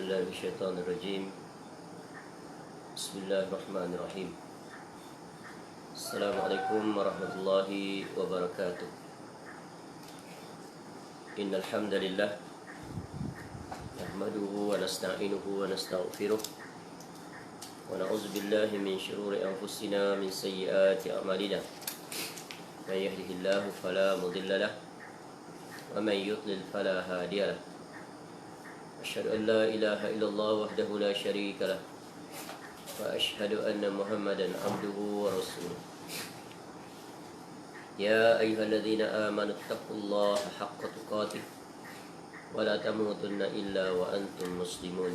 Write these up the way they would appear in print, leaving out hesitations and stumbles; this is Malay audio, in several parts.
بالله من الشيطان الرجيم. بسم الله الرحمن الرحيم. السلام عليكم ورحمة الله وبركاته. إن الحمد لله نحمده ونستعينه ونستغفره ونعوذ بالله من شرور أنفسنا من سيئات أعمالنا. من يهده الله فلا مضل له ومن يضلل فلا هادي له. أشهد أن لا إله إلا الله وحده لا شريك له وأشهد أن محمدا عبده ورسوله. يا أيها الذين آمنوا اتقوا الله حق تقاته ولا تموتن إلا وأنتم مسلمون.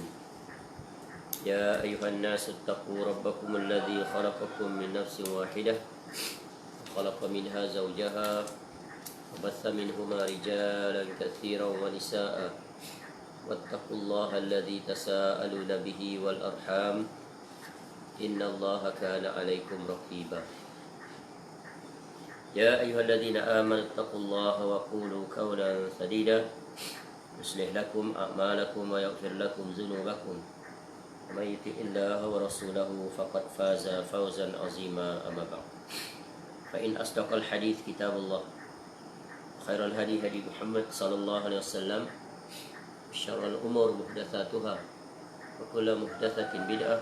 يا أيها الناس اتقوا ربكم الذي خلقكم من نفس واحدة وخلق منها زوجها وبث منهما رجالا كثيرا ونساء واتقوا الله الذي تساءلون به والأرحام إن الله كان عليكم رقيبا. يا أيها الذين آمنوا اتقوا الله وقولوا قولا سديدا يصلح لكم أعمالكم ويغفر لكم ذنوبكم ومن يطع الله ورسوله فقد فاز فوزا عظيما. أما بعد فإن أصدق الحديث كتاب الله خير الهدي هدي محمد صلى الله عليه وسلم شر الأمور محدثاتها وكل محدثة بدعة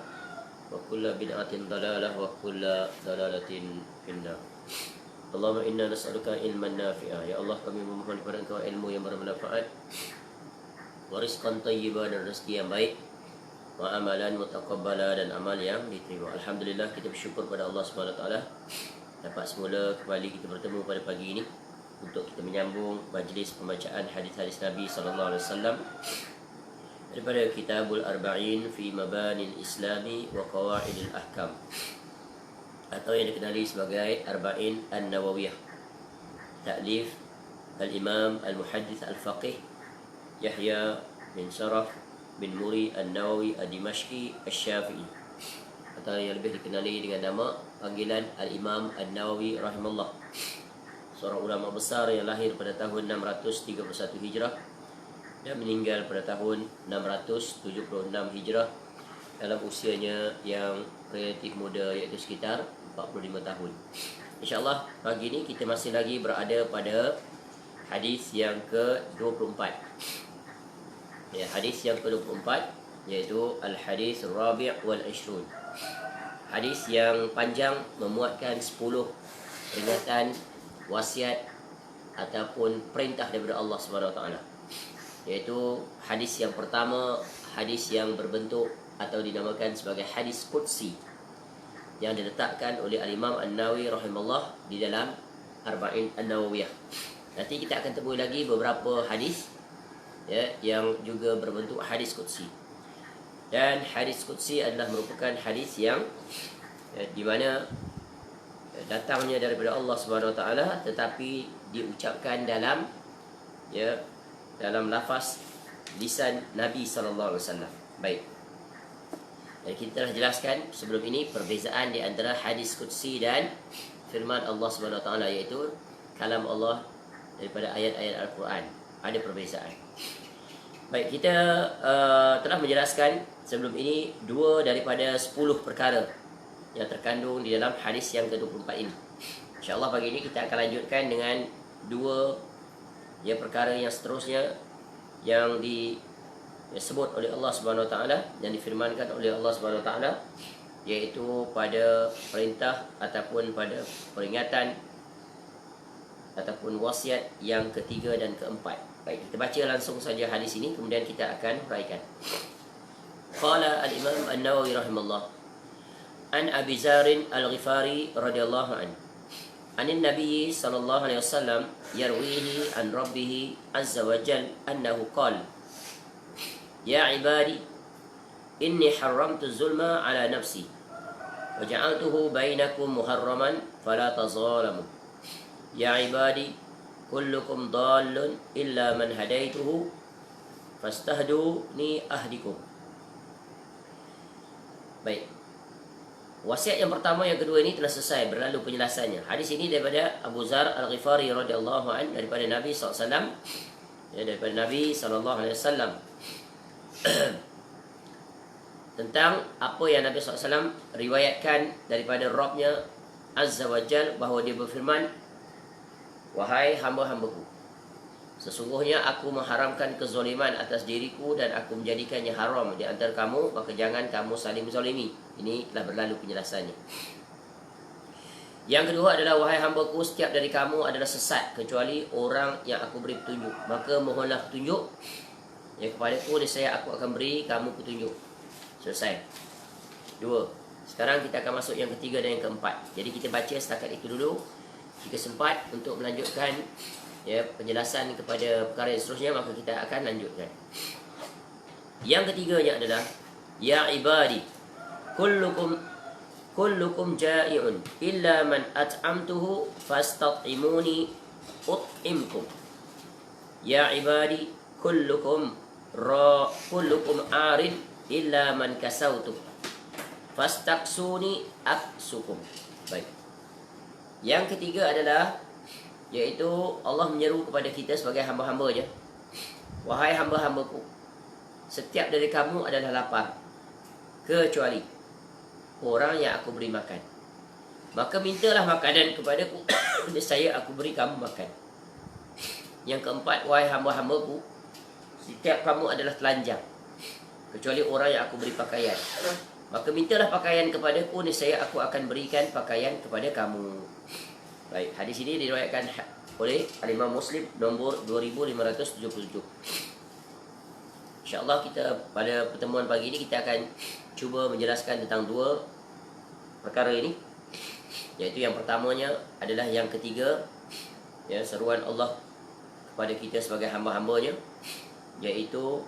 وكل بدعة ضلالة وكل ضلالة في النار. Allahumma inna nas'aluka ilman nafi'ah. Ya Allah, kami memohon kepada Engkau ilmu yang bermanfaat, wa rizqan thayyiban, dan rezeki yang baik, wa amalan mutaqabbala, dan amal yang diterima. Alhamdulillah, kita bersyukur pada Allah SWT dapat semula kembali kita bertemu pada pagi ini untuk kita menyambung majlis pembacaan hadis-hadis Nabi sallallahu alaihi wasallam daripada Kitabul Arba'in fi Mabanil Islami wa Qawaidil Ahkam, atau yang dikenali sebagai Arba'in An-Nawawiyah, ta'lif Al-Imam Al-Muhaddith Al-Faqih Yahya bin Sharaf bin Muri An-Nawawi Ad-Dimashqi Asy-Syafi'i, atau yang lebih dikenali dengan nama panggilan Al-Imam An-Nawawi rahimahullah, seorang ulama besar yang lahir pada tahun 631 Hijrah dan meninggal pada tahun 676 Hijrah dalam usianya yang relatif muda, iaitu sekitar 45 tahun. InsyaAllah pagi ini kita masih lagi berada pada hadis yang ke-24. Ya, hadis yang ke-24 iaitu Al-Hadis Rabi' wal-Ishrun. Hadis yang panjang memuatkan 10 peringatan, wasiat ataupun perintah daripada Allah SWT, iaitu hadis yang pertama, hadis yang berbentuk atau dinamakan sebagai hadis qudsi, yang diletakkan oleh Al-Imam An-Nawawi rahimahullah di dalam Arba'in An-Nawawiyah. Nanti kita akan temui lagi beberapa hadis ya, yang juga berbentuk hadis qudsi. Dan hadis qudsi adalah merupakan hadis yang di mana datangnya daripada Allah SWT, tetapi diucapkan dalam dalam lafaz lisan Nabi SAW. Baik. Dan kita telah jelaskan sebelum ini perbezaan di antara hadis qudsi dan firman Allah SWT, iaitu kalam Allah daripada ayat-ayat Al-Quran. Ada perbezaan. Baik, kita telah menjelaskan sebelum ini 2 daripada 10 perkara yang terkandung di dalam hadis yang ke-24 ini. InsyaAllah pagi ini kita akan lanjutkan dengan 2 perkara yang seterusnya yang disebut oleh Allah SWT, yang difirmankan oleh Allah SWT, iaitu pada perintah ataupun pada peringatan ataupun wasiat yang ketiga dan keempat. Baik, kita baca langsung saja hadis ini, kemudian kita akan huraikan. Qala al-Imam An-Nawawi rahimahullah, an Abi Zarin Al-Ghifari radhiyallahu anhu, anin Nabi sallallahu alaihi wasallam yarwihi an Rabbih azza wa jalla annahu qala, ya ibadi inni haramtu zulma ala nafsi wa ja'altuhu bainakum muharraman fala tazalamu. Ya ibadi kullukum dallun illa man hadaituhu fastahduni ahdikum. Baik, wasiat yang pertama, yang kedua ini telah selesai berlalu penjelasannya. Hadis ini daripada Abu Zar Al-Ghifari radhiyallahu anhu, daripada Nabi SAW, daripada Nabi SAW. tentang apa yang Nabi SAW riwayatkan daripada Rabbnya Azza wa Jal, bahawa dia berfirman, wahai hamba-hambaku, sesungguhnya aku mengharamkan kezaliman atas diriku dan aku menjadikannya haram di antara kamu, maka jangan kamu saling menzalimi. Ini telah berlalu penjelasannya. Yang kedua adalah, wahai hambaku, setiap dari kamu adalah sesat kecuali orang yang aku beri petunjuk. Maka mohonlah petunjuk, yang kepadaku niscaya aku akan beri kamu petunjuk. Selesai. Dua. Sekarang kita akan masuk yang ketiga dan yang keempat. Jadi kita baca setakat itu dulu. Jika sempat untuk melanjutkan penjelasan kepada perkara yang seterusnya, maka kita akan lanjutkan. Yang ketiganya adalah, ya ibadi, kullukum ja'i'un illa man at'amtuhu fastat'imuni ut'imkum. Ya ibadi, kullukum arin illa man kasautu fastaksuni aksukum. Baik. Yang ketiga adalah, yaitu Allah menyeru kepada kita sebagai hamba-hambanya, wahai hamba-hambaku, setiap dari kamu adalah lapar kecuali orang yang aku beri makan, maka mintalah makanan kepadaku saya aku beri kamu makan. Yang keempat, wahai hamba-hambaku, setiap kamu adalah telanjang kecuali orang yang aku beri pakaian, maka mintalah pakaian kepadaku, niscaya aku akan berikan pakaian kepada kamu. Baik, hadis ini diriwayatkan oleh Al-Imam Muslim nombor 2577. InsyaAllah kita pada pertemuan pagi ini kita akan cuba menjelaskan tentang dua perkara ini. Iaitu yang pertamanya adalah yang ketiga, seruan Allah kepada kita sebagai hamba-hambanya, iaitu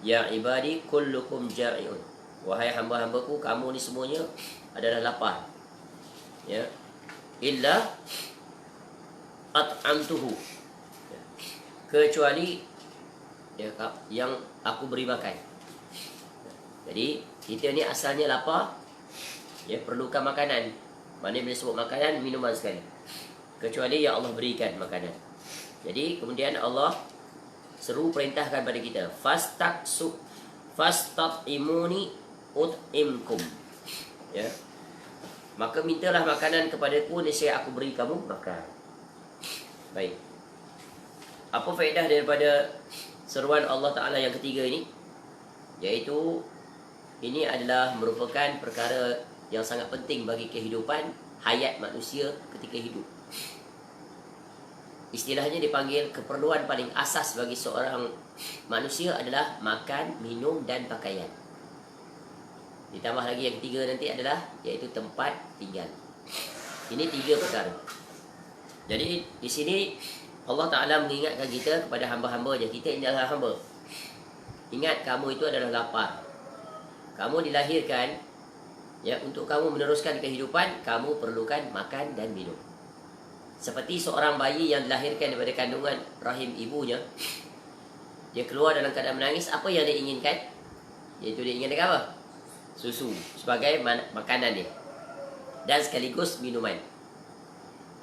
ya ibadi kullukum ja'i'un, wahai hamba-hambaku, kamu ni semuanya adalah lapar, illa at'amtuhu, kecuali yang aku beri makan. Jadi kita ni asalnya lapar, perlukan makanan. Mana bila sebut makanan, minuman sekali, kecuali yang Allah berikan makanan. Jadi kemudian Allah seru, perintahkan pada kita, fastat'imuni ut'imkum, maka mintalah makanan kepadaku, niscaya aku beri kamu makan. Baik. Apa faedah daripada seruan Allah Ta'ala yang ketiga ini? Iaitu ini adalah merupakan perkara yang sangat penting bagi kehidupan hayat manusia ketika hidup. Istilahnya dipanggil keperluan paling asas bagi seorang manusia adalah makan, minum dan pakaian. Ditambah lagi yang ketiga nanti adalah iaitu tempat tinggal. Ini tiga perkara. Jadi di sini Allah Ta'ala mengingatkan kita kepada hamba-hambanya, kita ini adalah hamba. Ingat, kamu itu adalah lapar. Kamu dilahirkan untuk kamu meneruskan kehidupan, kamu perlukan makan dan minum. Seperti seorang bayi yang dilahirkan daripada kandungan rahim ibunya, dia keluar dalam keadaan menangis, apa yang dia inginkan? Iaitu dia inginkan apa? Susu sebagai makanan dia, dan sekaligus minuman.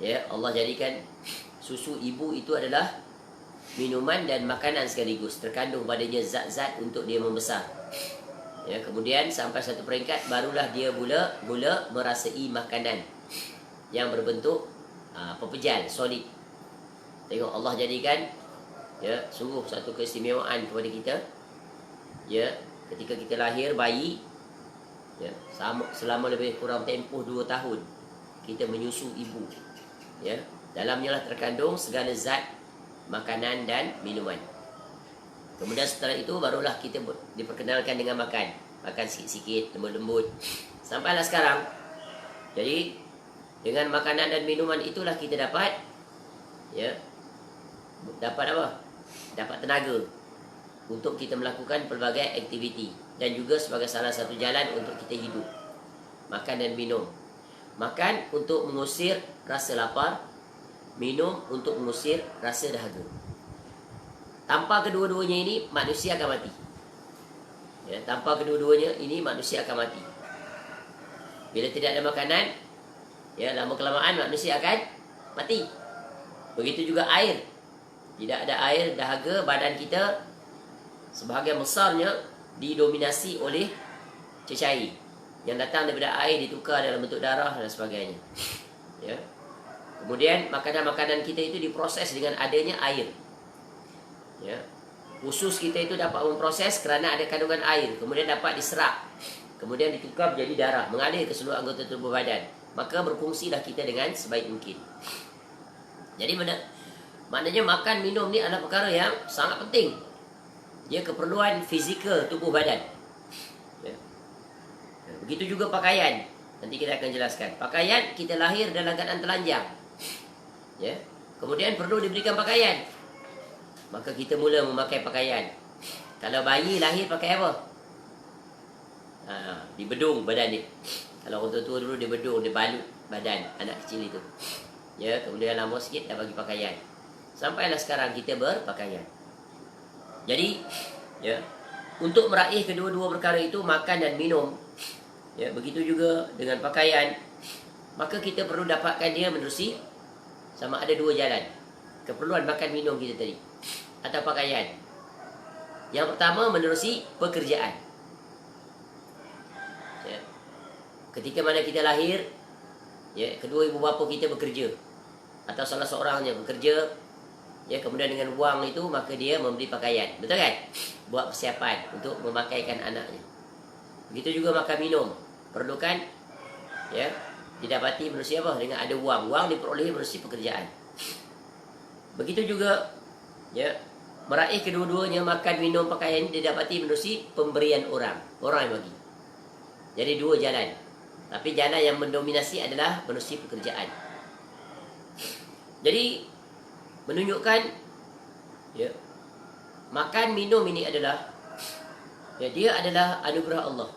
Allah jadikan susu ibu itu adalah minuman dan makanan sekaligus, terkandung padanya zat-zat untuk dia membesar. Kemudian sampai satu peringkat barulah dia mula merasai makanan yang berbentuk pepejal, solid. Tengok, Allah jadikan sungguh satu keistimewaan kepada kita. Ketika kita lahir bayi, selama lebih kurang tempoh 2 tahun kita menyusu ibu. Dalamnya lah terkandung segala zat makanan dan minuman. Kemudian setelah itu barulah kita diperkenalkan dengan makan sikit-sikit, lembut-lembut, sampailah sekarang. Jadi dengan makanan dan minuman itulah kita dapat dapat apa? Dapat tenaga untuk kita melakukan pelbagai aktiviti, dan juga sebagai salah satu jalan untuk kita hidup. Makan dan minum. Makan untuk mengusir rasa lapar, minum untuk mengusir rasa dahaga. Tanpa kedua-duanya ini manusia akan mati. Tanpa kedua-duanya ini manusia akan mati. Bila tidak ada makanan, lama kelamaan manusia akan mati. Begitu juga air. Tidak ada air, dahaga, badan kita sebahagian besarnya didominasi oleh cecair yang datang daripada air ditukar dalam bentuk darah dan sebagainya. Ya. Kemudian makanan-makanan kita itu diproses dengan adanya air. Ya. Usus kita itu dapat memproses kerana ada kandungan air, kemudian dapat diserap, kemudian ditukar menjadi darah, mengalir ke seluruh anggota tubuh badan. Maka berfungsilah kita dengan sebaik mungkin. Jadi maknanya makan minum ni adalah perkara yang sangat penting. Dia keperluan fizikal tubuh badan. Ya. Begitu juga pakaian. Nanti kita akan jelaskan. Pakaian kita lahir dalam keadaan telanjang. Ya. Kemudian perlu diberikan pakaian. Maka kita mula memakai pakaian. Kalau bayi lahir pakai apa? Dibedung badan dia. Kalau orang tua dulu dia bedung, dia balut badan anak kecil itu. Ya, kemudian lama sikit dah bagi pakaian. Sampailah sekarang kita berpakaian. Jadi, ya, untuk meraih kedua-dua perkara itu, makan dan minum, ya, begitu juga dengan pakaian, maka kita perlu dapatkan dia menerusi sama ada dua jalan. Keperluan makan minum kita tadi atau pakaian. Yang pertama menerusi pekerjaan. Ya. Ketika mana kita lahir, ya, kedua ibu bapa kita bekerja atau salah seorangnya bekerja, ya, kemudian dengan wang itu maka dia membeli pakaian, betul kan? Buat persiapan untuk memakaikan anaknya. Begitu juga makan minum, perlukan, ya, didapati menerusi apa? Dengan ada wang. Wang diperolehi menerusi pekerjaan. Begitu juga, ya, meraih kedua-duanya makan minum pakaian didapati menerusi pemberian orang yang bagi. Jadi dua jalan. Tapi jalan yang mendominasi adalah menerusi pekerjaan. Jadi menunjukkan, ya, makan minum ini adalah, ya, dia adalah anugerah Allah.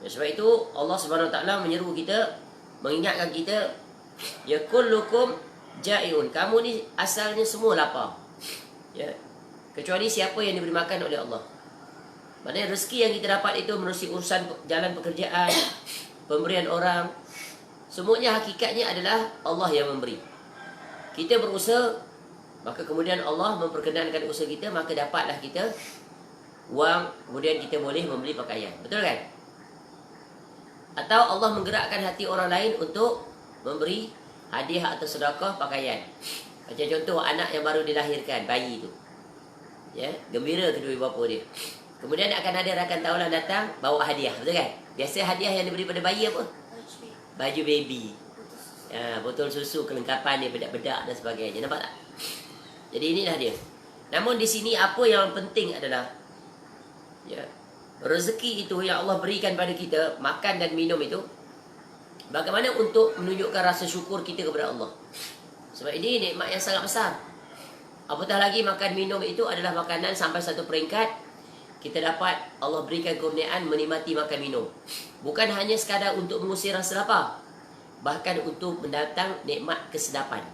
Ya, sebab itu Allah Subhanahu Wa Taala menyeru kita, mengingatkan kita, ya, kullukum ja'iun, kamu ni asalnya semua lapar. Ya, kecuali siapa yang diberi makan oleh Allah. Maknanya rezeki yang kita dapat itu menerusi urusan jalan pekerjaan, pemberian orang, semuanya hakikatnya adalah Allah yang memberi. Kita berusaha, maka kemudian Allah memperkenankan usaha kita, maka dapatlah kita wang, kemudian kita boleh membeli pakaian. Betul kan? Atau Allah menggerakkan hati orang lain untuk memberi hadiah atau sedekah pakaian. Macam contoh anak yang baru dilahirkan, bayi itu, ya, gembira kedua ibu bapa dia. Kemudian akan ada rakan taulan datang bawa hadiah, betul kan? Biasa hadiah yang diberi pada bayi apa? Baju baby. Ya, botol susu, kelengkapan dia, bedak-bedak dan sebagainya. Nampak tak? Jadi inilah dia. Namun di sini apa yang penting adalah, ya, rezeki itu yang Allah berikan pada kita, makan dan minum itu, bagaimana untuk menunjukkan rasa syukur kita kepada Allah. Sebab ini nikmat yang sangat besar. Apatah lagi makan minum itu adalah makanan sampai satu peringkat kita dapat Allah berikan kurniaan menikmati makan minum. Bukan hanya sekadar untuk mengusir rasa lapar, bahkan untuk mendatang nikmat kesedapan.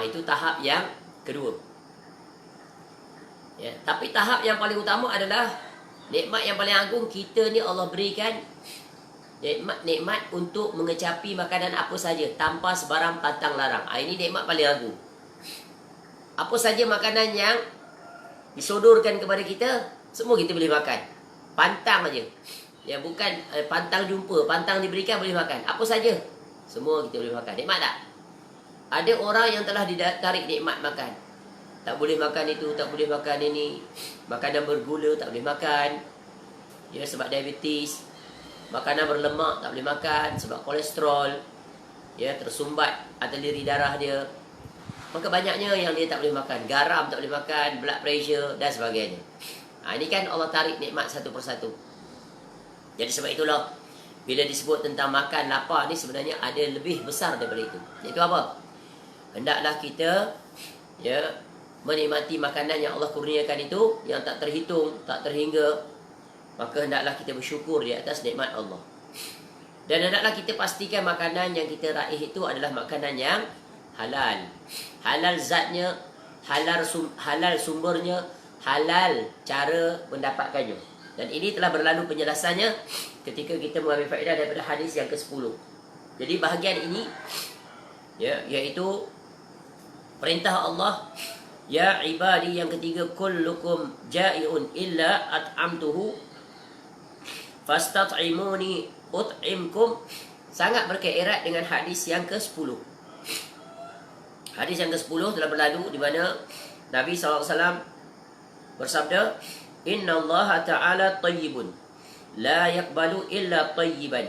Itu tahap yang kedua. Ya, tapi tahap yang paling utama adalah nikmat yang paling agung kita ni Allah berikan nikmat untuk mengecapi makanan apa saja tanpa sebarang pantang larang. Ini nikmat paling agung. Apa saja makanan yang disodorkan kepada kita, semua kita boleh makan. Pantang aja. Ya, bukan pantang jumpa, pantang diberikan boleh makan. Apa saja, semua kita boleh makan. Nikmat tak? Ada orang yang telah ditarik nikmat makan. Tak boleh makan itu, tak boleh makan ini. Makanan bergula tak boleh makan. Ya, sebab diabetes. Makanan berlemak tak boleh makan sebab kolesterol. Ya, tersumbat arteri darah dia. Maka banyaknya yang dia tak boleh makan. Garam tak boleh makan, blood pressure dan sebagainya. Ini kan Allah tarik nikmat satu persatu. Jadi sebab itulah bila disebut tentang makan lapar ni sebenarnya ada lebih besar daripada itu. Iaitu apa? Hendaklah kita, ya, menikmati makanan yang Allah kurniakan itu, yang tak terhitung, tak terhingga. Maka hendaklah kita bersyukur di atas nikmat Allah. Dan hendaklah kita pastikan makanan yang kita raih itu adalah makanan yang halal. Halal zatnya, halal sumbernya, halal cara mendapatkannya. Dan ini telah berlalu penjelasannya ketika kita mengambil faedah daripada hadis yang ke-10. Jadi bahagian ini, ya, iaitu perintah Allah, ya ibadi, yang ketiga, kullukum ja'iun illa at'amtuhu fastat'imuni ut'imkum, sangat berkairat dengan hadis yang ke-10. Hadis yang ke-10 telah berlalu di mana Nabi SAW bersabda, Inna Allah Ta'ala tayyibun, la yakbalu illa tayyiban.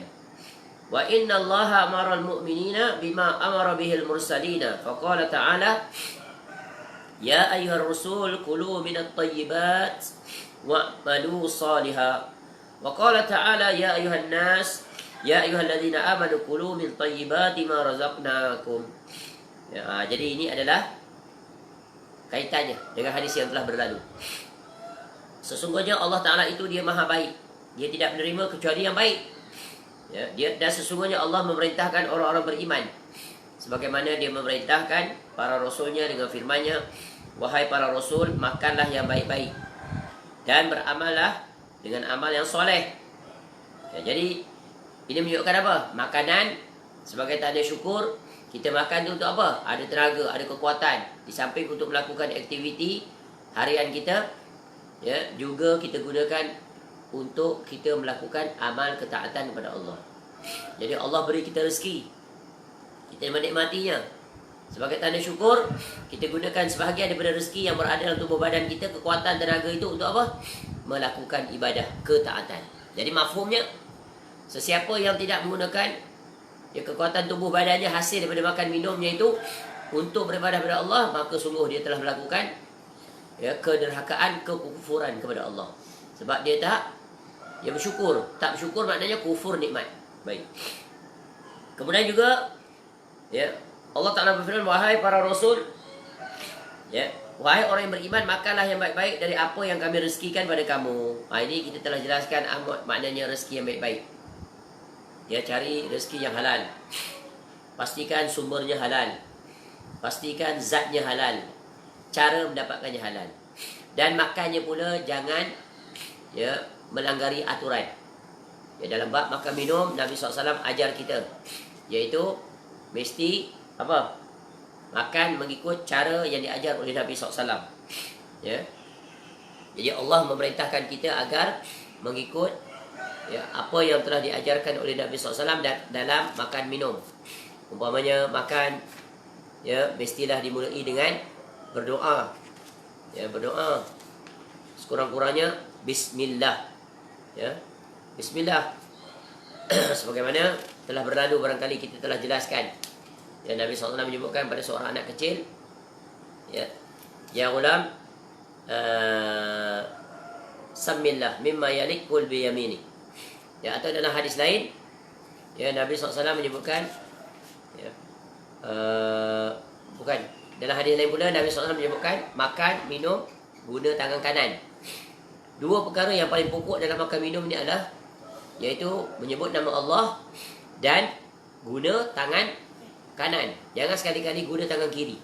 Wa inna Allah amara al-mu'minina bima amara bihil mursalina. Faqala ta'ala, Ya ayyuhar rasul, kulu minat tayyibat, wa'malu saliha. Wa qala ta'ala, Ya ayyuhan nas, Ya ayyuhalladzina amanu kulu min tayyibati ma razaqnakum. Ya, jadi ini adalah kaitannya dengan hadis yang telah berlalu. Sesungguhnya Allah Ta'ala itu dia maha baik. Dia tidak menerima kecuali yang baik. Ya, dan sesungguhnya Allah memerintahkan orang-orang beriman, sebagaimana dia memerintahkan para rasulnya dengan firman-Nya, Wahai para rasul, makanlah yang baik-baik dan beramallah dengan amal yang soleh. Ya, jadi ini menunjukkan apa? Makanan sebagai tanda syukur. Kita makan tu untuk apa? Ada tenaga, ada kekuatan. Di samping untuk melakukan aktiviti harian kita, ya, juga kita gunakan untuk kita melakukan amal ketaatan kepada Allah. Jadi Allah beri kita rezeki, kita menikmatinya. Sebagai tanda syukur, kita gunakan sebahagian daripada rezeki yang berada dalam tubuh badan kita, kekuatan tenaga itu untuk apa? Melakukan ibadah ketaatan. Jadi mafhumnya, sesiapa yang tidak menggunakan kekuatan tubuh badannya hasil daripada makan minumnya itu untuk beribadah kepada Allah, maka sungguh dia telah melakukan kederhakaan, kekufuran kepada Allah. Sebab dia bersyukur. Tak bersyukur maknanya kufur nikmat. Baik. Kemudian juga Allah Ta'ala berfirman, wahai para rasul, wahai orang yang beriman, makanlah yang baik-baik dari apa yang kami rezekikan pada kamu. Ini kita telah jelaskan maknanya rezeki yang baik-baik. Cari rezeki yang halal. Pastikan sumbernya halal. Pastikan zatnya halal. Cara mendapatkannya halal. Dan makannya pula jangan melanggari aturan. Dalam bab makan minum, Nabi SAW ajar kita, iaitu mesti apa? Makan mengikut cara yang diajar oleh Nabi SAW. Jadi Allah memerintahkan kita agar mengikut apa yang telah diajarkan oleh Nabi SAW dalam makan minum. Umpamanya makan, mestilah dimulai dengan berdoa. Berdoa sekurang-kurangnya Bismillah. Bismillah. Sebagaimana telah berlalu, barangkali kita telah jelaskan. Nabi SAW menyebutkan pada seorang anak kecil, Ya ulam, Sammillah mimma yalikul biyamini. Atau dalam hadis lain, Nabi SAW menyebutkan, bukan, dalam hadis lain pula Nabi SAW menyebutkan makan, minum, guna tangan kanan. Dua perkara yang paling pokok dalam makan minum ni adalah, iaitu menyebut nama Allah dan guna tangan kanan. Jangan sekali-kali guna tangan kiri.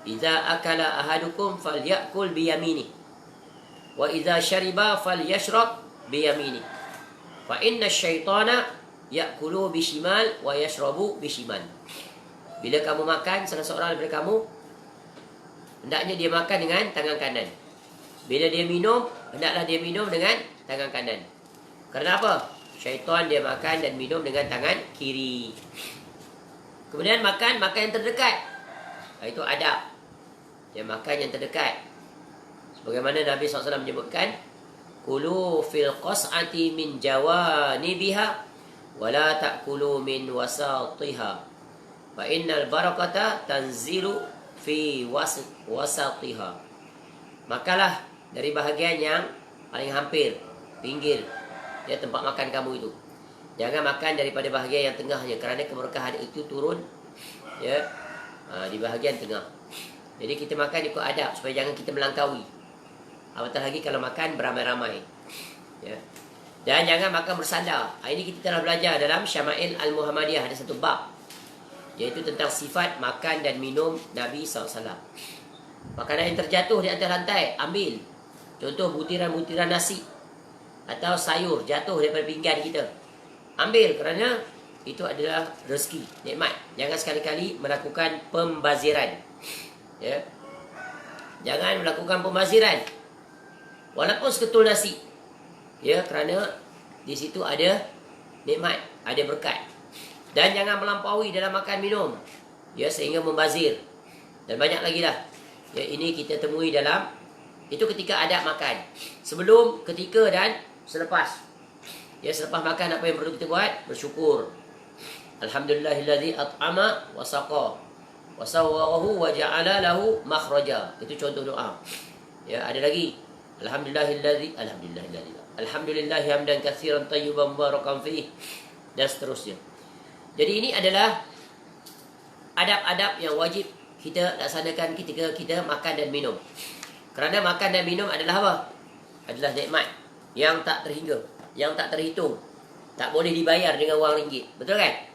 Iza akala ahadukum falyakul biyamini, wa iza syariba falyashrab biyamini. Fa inna syaitana yakulu bishimal wa yashrabu bishimal. Bila kamu makan, salah seorang daripada kamu hendaknya dia makan dengan tangan kanan. Bila dia minum, hendaklah dia minum dengan tangan kanan. Kerana apa? Syaitan dia makan dan minum dengan tangan kiri. Kemudian makan yang terdekat. Itu adab. Dia makan yang terdekat. Sebagaimana Nabi SAW menyebutkan, Kulu fil qas'ati min jawanibiha wala ta'kulu min wasatiha. Fa innal barakata tanzilu fi wasatiha. Makalah dari bahagian yang paling hampir, pinggir tempat makan kamu itu. Jangan makan daripada bahagian yang tengahnya, kerana keberkahan itu turun di bahagian tengah. Jadi kita makan ikut adab supaya jangan kita melangkaui. Apatah lagi kalau makan beramai-ramai. Dan jangan makan bersandar. Ini kita telah belajar dalam Syama'il Al-Muhammadiyah. Ada satu bab, iaitu tentang sifat makan dan minum Nabi SAW. Makanan yang terjatuh di atas lantai, ambil. Contoh butiran-butiran nasi atau sayur jatuh daripada pinggan kita, ambil, kerana itu adalah rezeki, nikmat. Jangan sekali-kali melakukan pembaziran. Jangan melakukan pembaziran walaupun seketul nasi, kerana Di situ ada nikmat, ada berkat. Dan jangan melampaui dalam makan minum, ya, sehingga membazir. Dan banyak lagi lah. Ya, ini kita temui dalam itu ketika adab makan. Sebelum, ketika dan selepas. Ya, selepas makan apa yang perlu kita buat? Bersyukur. Alhamdulillahilladzi at'ama wa saqa wa sawwarahu wa ja'ala lahu makhraja. Itu contoh doa. Ya, ada lagi. Alhamdulillahi hamdan katsiran tayyiban mubarakan fih, dan seterusnya. Jadi ini adalah adab-adab yang wajib kita laksanakan ketika kita makan dan minum. Kerana makan dan minum adalah apa? Adalah nikmat yang tak terhingga, yang tak terhitung. Tak boleh dibayar dengan wang ringgit. Betul kan?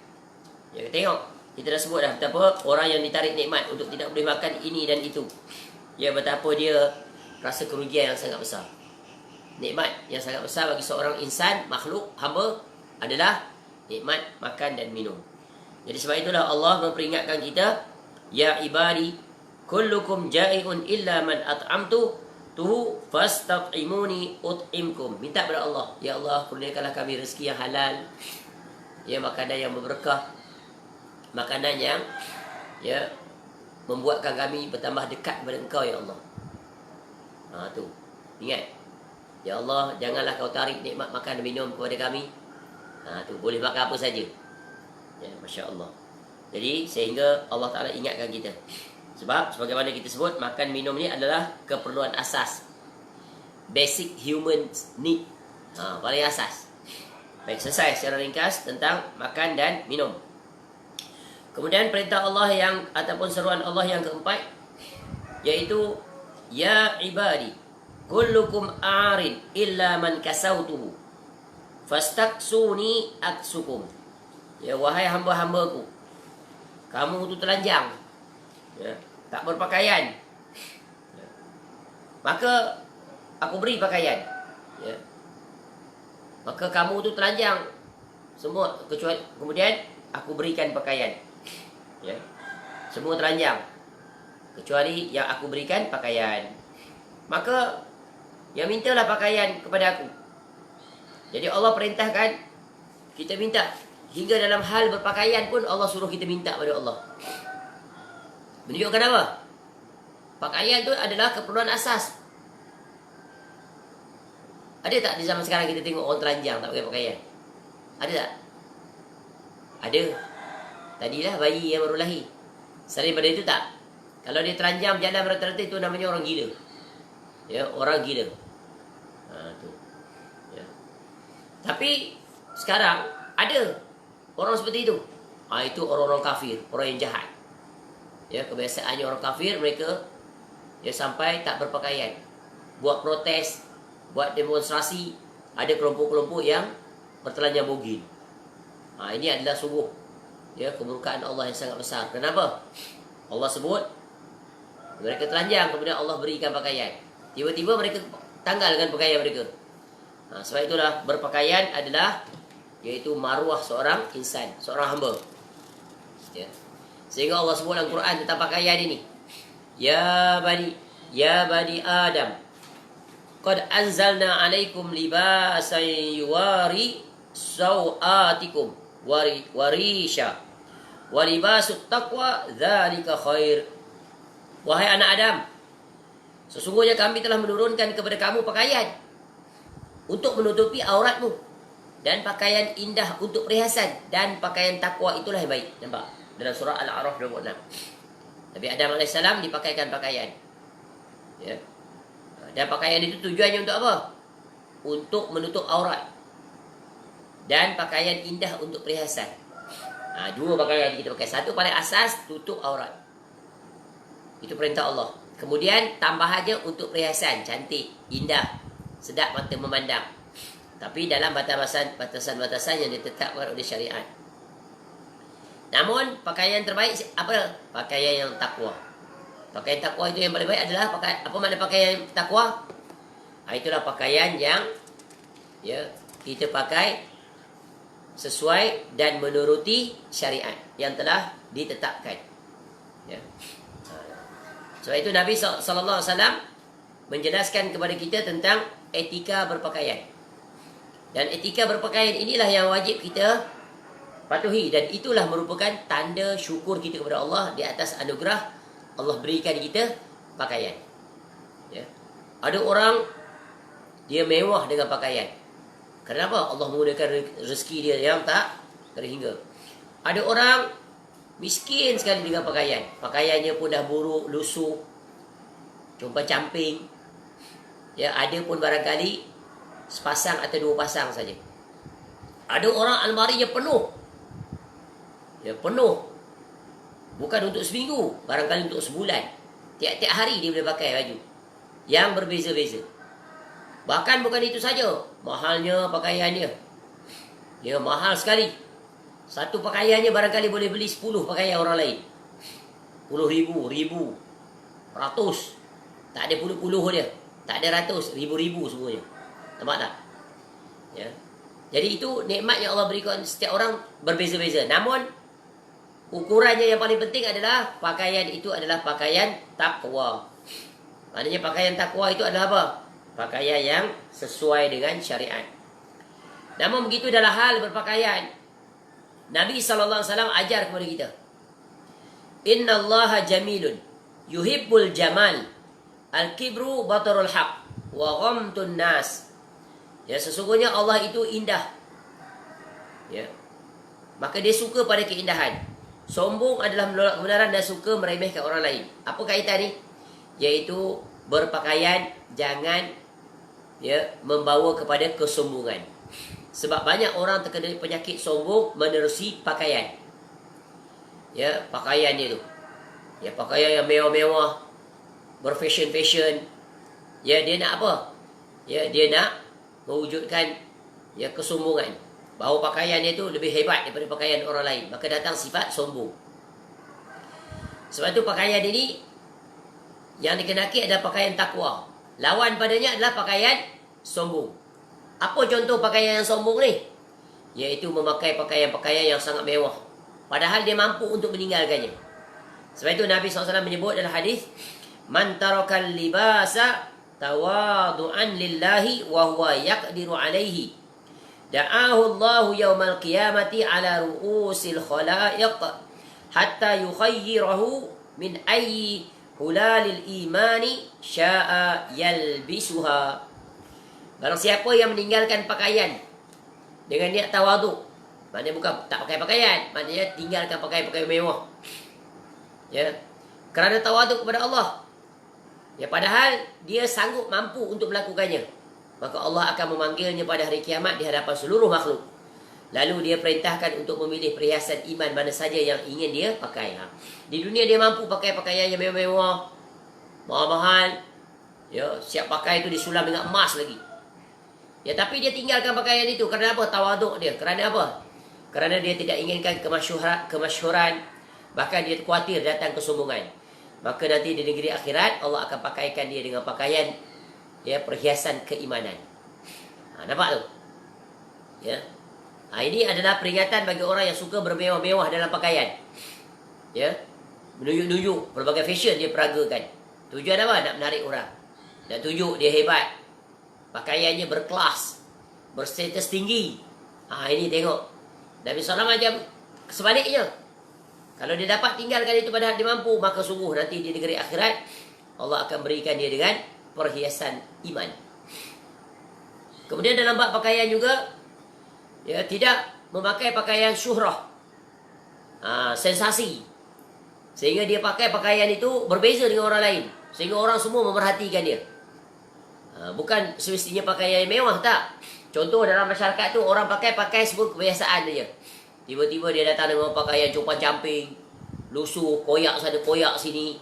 Ya, tengok. Kita dah sebut dah betapa orang yang ditarik nikmat untuk tidak boleh makan ini dan itu. Ya, betapa dia rasa kerugian yang sangat besar. Nikmat yang sangat besar bagi seorang insan, makhluk, hamba adalah nikmat makan dan minum. Jadi sebab itulah Allah memperingatkan kita, ya ibadi kullukum ja'iun illa man at'amtu tuhu fastat'imuni ut'imkum. Minta kepada Allah, ya Allah, kurniakanlah kami rezeki yang halal, ya, makanan yang berberkah, makanan yang, ya, membuatkan kami bertambah dekat kepada Engkau, ya Allah. Tu ingat, ya Allah, janganlah kau tarik nikmat makan dan minum kepada kami. Tu boleh makan apa saja. Ya, Masya Allah. Jadi sehingga Allah Ta'ala ingatkan kita. Sebab sebagaimana kita sebut, makan minum ni adalah keperluan asas, basic human need. Paling asas. Baik, selesai secara ringkas tentang makan dan minum. Kemudian perintah Allah yang, ataupun seruan Allah yang keempat, iaitu ya ibadi kullukum a'rin illa man kasautuhu fastaksuni aksukum. Ya, wahai hamba-hambaku, kamu tu telanjang, ya, tak berpakaian, ya, maka aku beri pakaian. Ya, maka kamu tu telanjang semua, kecuali kemudian aku berikan pakaian. Ya, semua telanjang kecuali yang aku berikan pakaian. Maka ya, mintalah pakaian kepada aku. Jadi Allah perintahkan kita minta. Hingga dalam hal berpakaian pun Allah suruh kita minta pada Allah. Menunjukkan apa? Pakaian tu adalah keperluan asas. Ada tak di zaman sekarang kita tengok orang telanjang tak pakai pakaian? Ada tak? Ada. Tadilah bayi yang baru lahir. Selain daripada itu tak. Kalau dia telanjang berjalan rata-rata, itu namanya orang gila. Ya, orang gila. Tu. Ya. Tapi sekarang ada orang seperti itu. Itu orang-orang kafir, orang yang jahat. Ya, kebiasaannya orang kafir, mereka ya sampai tak berpakaian, buat protes, buat demonstrasi. Ada kelompok-kelompok yang bertelanjang bogil. Ini adalah sungguh, ya, kemurkaan Allah yang sangat besar. Kenapa? Allah sebut mereka telanjang, kemudian Allah berikan pakaian. Tiba-tiba mereka tanggal dengan pakaian mereka. Sebab itulah berpakaian adalah, iaitu maruah seorang insan, seorang hamba. Ya. Sehingga Allah sebut dalam Quran tentang pakaian ini. Ya bani Adam, qad anzalna alaikum libasan yuwari sawatikum warisha wa libasut taqwa dzalika khair. Wahai anak Adam, sesungguhnya kami telah menurunkan kepada kamu pakaian untuk menutupi auratmu, dan pakaian indah untuk perhiasan, dan pakaian takwa itulah yang baik. Nampak? Dalam surah Al-A'raf 26. Nabi Adam AS dipakaikan pakaian. Ya. Dan pakaian itu tujuannya untuk apa? Untuk menutup aurat. Dan pakaian indah untuk perhiasan. Dua pakaian kita pakai. Satu paling asas, tutup aurat. Itu perintah Allah. Kemudian tambahannya untuk perhiasan, cantik, indah, sedap mata memandang. Tapi dalam batasan-batasan yang ditetapkan oleh syariat. Namun pakaian terbaik apa? Pakaian yang takwa. Pakaian takwa itu yang paling baik adalah apa makna pakaian takwa? Itulah pakaian yang, ya, kita pakai sesuai dan menuruti syariat yang telah ditetapkan. Ya. Sebab itu Nabi SAW menjelaskan kepada kita tentang etika berpakaian. Dan etika berpakaian inilah yang wajib kita patuhi, dan itulah merupakan tanda syukur kita kepada Allah di atas anugerah Allah berikan kita pakaian. Ya. Ada orang dia mewah dengan pakaian. Kenapa? Allah menggunakan rezeki dia yang tak terhingga. Ada orang miskin sekali dengan pakaian. Pakaiannya pun dah buruk, lusuh, jumpa camping. Ya, ada pun barangkali sepasang atau dua pasang saja. Ada orang almarinya penuh. Ya, penuh. Bukan untuk seminggu, barangkali untuk sebulan. Tiap-tiap hari dia boleh pakai baju yang berbeza-beza. Bahkan bukan itu saja, mahalnya pakaiannya. Dia mahal sekali. Satu pakaiannya barangkali boleh beli 10 pakaian orang lain. 10,000, 1,000, ratus. Tak ada puluh-puluh dia. Tak ada ratus, ribu-ribu semuanya. Nampak tak? Ya. Jadi itu nikmat yang Allah berikan, setiap orang berbeza-beza. Namun ukurannya yang paling penting adalah pakaian itu adalah pakaian takwa. Maknanya pakaian takwa itu adalah apa? Pakaian yang sesuai dengan syariat. Namun begitu dalam hal berpakaian, Nabi SAW ajar kepada kita, Inna Allaha jamilun yuhibbul jamal, al-kibru batarul haq, wa ghamtun nas. Ya, sesungguhnya Allah itu indah. Ya. Maka dia suka pada keindahan. Sombong adalah menolak kebenaran dan suka meremehkan orang lain. Apa kaitan ni? Yaitu berpakaian jangan membawa kepada kesombongan. Sebab banyak orang terkena penyakit sombong menerusi pakaian. Ya, pakaian dia tu. Ya, pakaian yang mewah-mewah, berfashion-fashion. Ya, dia nak apa? Ya, dia nak mewujudkan kesombongan. Bahawa pakaian dia tu lebih hebat daripada pakaian orang lain. Maka datang sifat sombong. Sebab tu pakaian ini yang dikenaki adalah pakaian takwa. Lawan padanya adalah pakaian sombong. Apa contoh pakaian yang sombong ni? Iaitu memakai pakaian-pakaian yang sangat mewah, padahal dia mampu untuk meninggalkannya. Sebab itu Nabi SAW menyebut dalam hadis, Man tarakal libasa tawadu'an lillahi wa huwa yaqdiru alaihi, da'ahu Allahu yawmal qiyamati ala ru'usil khalaiq hatta yukhayyirahu min ayyi hulalil imani sya'a yalbisuha. Barang siapa yang meninggalkan pakaian dengan niat tawaduk, maknanya bukan tak pakai pakaian, maknanya tinggalkan pakaian-pakaian mewah, ya, kerana tawaduk kepada Allah, ya, padahal dia sanggup mampu untuk melakukannya, maka Allah akan memanggilnya pada hari kiamat di hadapan seluruh makhluk. Lalu dia perintahkan untuk memilih perhiasan iman mana saja yang ingin dia pakai. Di dunia dia mampu pakai pakaian yang mewah-mewah, mahal-mahal, ya, siap pakai itu disulam dengan emas lagi. Ya, tapi dia tinggalkan pakaian itu kerana apa? Tawaduk dia. Kerana apa? Kerana dia tidak inginkan kemasyhuran, bahkan dia khawatir datang kesombongan. Maka nanti di negeri akhirat Allah akan pakaikan dia dengan pakaian, ya, perhiasan keimanan. Nampak tu? Ya. Ini adalah peringatan bagi orang yang suka bermewah-mewah dalam pakaian. Ya. Menunjuk-nunjuk berbagai fashion dia peragakan. Tujuan apa? Nak menarik orang. Nak tunjuk dia hebat. Pakaiannya berkelas, berstatus tinggi. Ini tengok. Nabi SAW macam sebaliknya. Kalau dia dapat tinggalkan itu padahal dia mampu, maka sungguh nanti di negeri akhirat Allah akan berikan dia dengan perhiasan iman. Kemudian dalam bab pakaian juga, ya, tidak memakai pakaian syuhrah, sensasi, sehingga dia pakai pakaian itu berbeza dengan orang lain, sehingga orang semua memerhatikan dia. Bukan semestinya pakaian yang mewah, tak. Contoh dalam masyarakat tu orang pakai semua kebiasaan saja. Tiba-tiba dia datang dengan pakaian compang-camping, lusuh, koyak sana, koyak sini.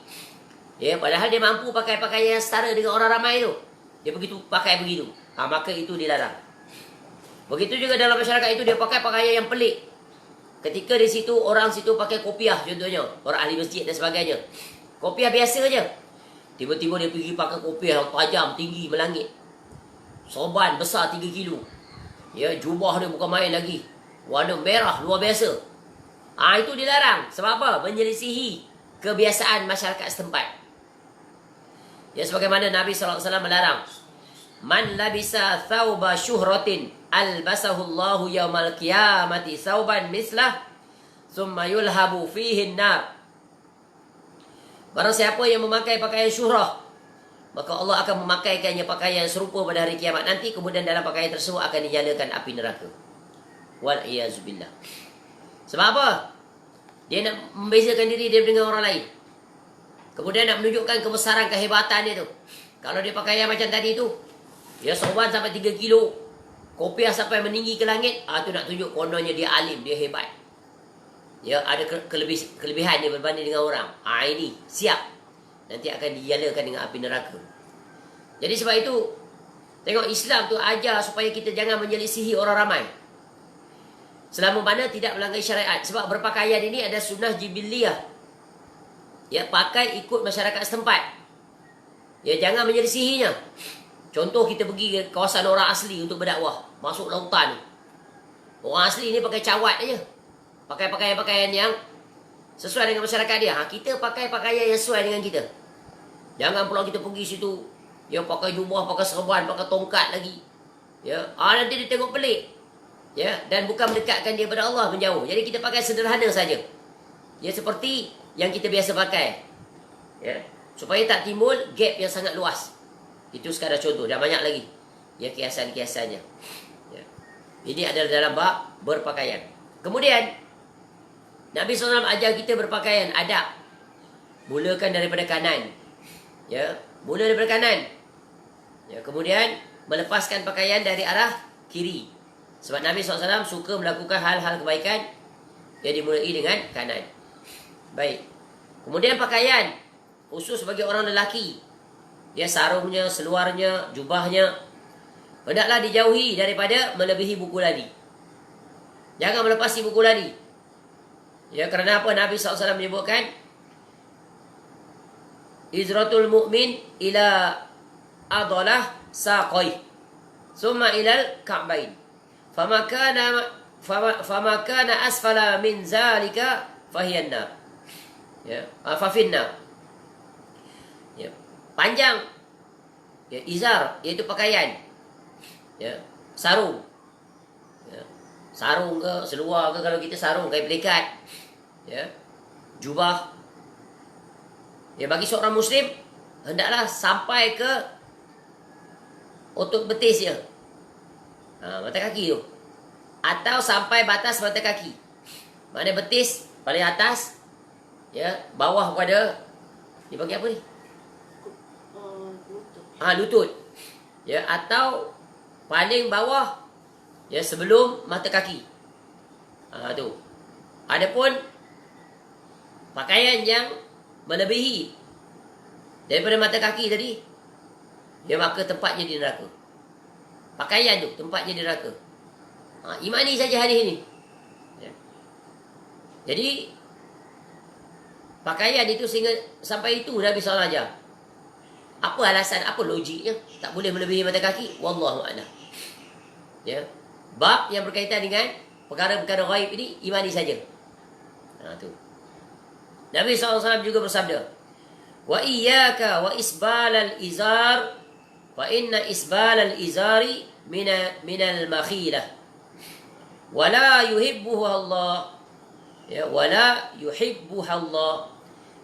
Ya, padahal dia mampu pakai pakaian yang setara dengan orang ramai tu. Dia begitu pakai begitu. Maka itu dilarang. Begitu juga dalam masyarakat itu dia pakai pakaian yang pelik. Ketika di situ orang situ pakai kopiah contohnya, orang ahli masjid dan sebagainya. Kopiah biasa saja. Tiba-tiba dia pergi pakai kopiah yang tajam, tinggi, melangit. Sorban besar 3 kilo. Ya, jubah dia bukan main lagi. Warna merah luar biasa. Itu dilarang. Sebab apa? Menyelisihi kebiasaan masyarakat setempat. Ya, sebagaimana Nabi SAW melarang. Man labisa thawba syuhratin albasahu Allahu yaumal qiyamati sauban mislah thumma yulhabu fihi an-nar. Barang siapa yang memakai pakaian syuhrah, maka Allah akan memakaikannya pakaian serupa pada hari kiamat nanti, kemudian dalam pakaian tersebut akan dinyalakan api neraka. Wal iyazubillah. Sebab apa? Dia nak membezakan diri dia dengan orang lain. Kemudian nak menunjukkan kebesaran, kehebatan dia tu. Kalau dia pakaian macam tadi tu, dia sorban sampai 3 kilo, kopiah sampai meninggi ke langit, tu nak tunjuk kononnya dia alim, dia hebat. Ya, ada kelebihan dia berbanding dengan orang. Ini siap. Nanti akan dinyalakan dengan api neraka. Jadi sebab itu, tengok Islam tu ajar supaya kita jangan menyelisihi orang ramai. Selama mana tidak melanggar syariat. Sebab berpakaian ini ada sunnah jibiliyah. Ya, pakai ikut masyarakat setempat. Ya, jangan menyelisihinya. Contoh, kita pergi ke kawasan orang asli untuk berdakwah, masuk lautan. Orang asli ni pakai cawat aja. Pakai pakaian-pakaian yang sesuai dengan masyarakat dia. Kita pakai pakaian yang sesuai dengan kita. Jangan pula kita pergi situ, ya, pakai jubah, pakai serban, pakai tongkat lagi. Ya, nanti dia tengok pelik. Ya, dan bukan mendekatkan dia pada Allah, menjauh. Jadi kita pakai sederhana saja. Ya, seperti yang kita biasa pakai. Ya, supaya tak timbul gap yang sangat luas. Itu sekadar contoh, dah banyak lagi. Ya, kiasan-kiasannya. Ya. Ini adalah dalam bab berpakaian. Kemudian Nabi SAW ajar kita berpakaian adab. Mulakan daripada kanan. Ya, mula daripada kanan. Ya, kemudian melepaskan pakaian dari arah kiri. Sebab Nabi SAW suka melakukan hal-hal kebaikan yang dimulai dengan kanan. Baik. Kemudian pakaian khusus bagi orang lelaki. Ya, sarungnya, seluarnya, jubahnya, hendaklah dijauhi daripada melebihi buku lali. Jangan melepasi buku lali. Ya, kerana apa? Nabi SAW menyebutkan izratul mu'min ila adalah saqai summa ilal ka'bain fama kana asfala min zalika fahiyan nar. Ya, fafinna. Ya, panjang, ya, izar iaitu pakaian. Ya, sarung. Ya, sarung ke, seluar ke, kalau kita sarung kain pelikat. Ya, jubah. Ya, bagi seorang muslim hendaklah sampai ke otot betis dia. Mata kaki tu. Atau sampai batas mata kaki. Mana betis paling atas, ya, bawah pada, dia panggil apa ni? Lutut. Ya, atau paling bawah, ya, sebelum mata kaki. Tu. Adapun pakaian yang melebihi daripada mata kaki tadi, dia maka tempatnya di neraka. Pakaian tu tempatnya di neraka. Imani saja hadis ini. Ya. Jadi pakaian itu sehingga sampai itu Nabi SAW ajar. Apa alasan, apa logiknya tak boleh melebihi mata kaki? Wallahu a'lam. Ya. Bab yang berkaitan dengan perkara-perkara ghaib ini imani saja. Tu. Nabi SAW juga bersabda, wa iyyaka wa isbalal izar fa inna isbalal izari minal makhilah wa la yuhibbuhu Allah. Ya, wa la yuhibbuhu Allah.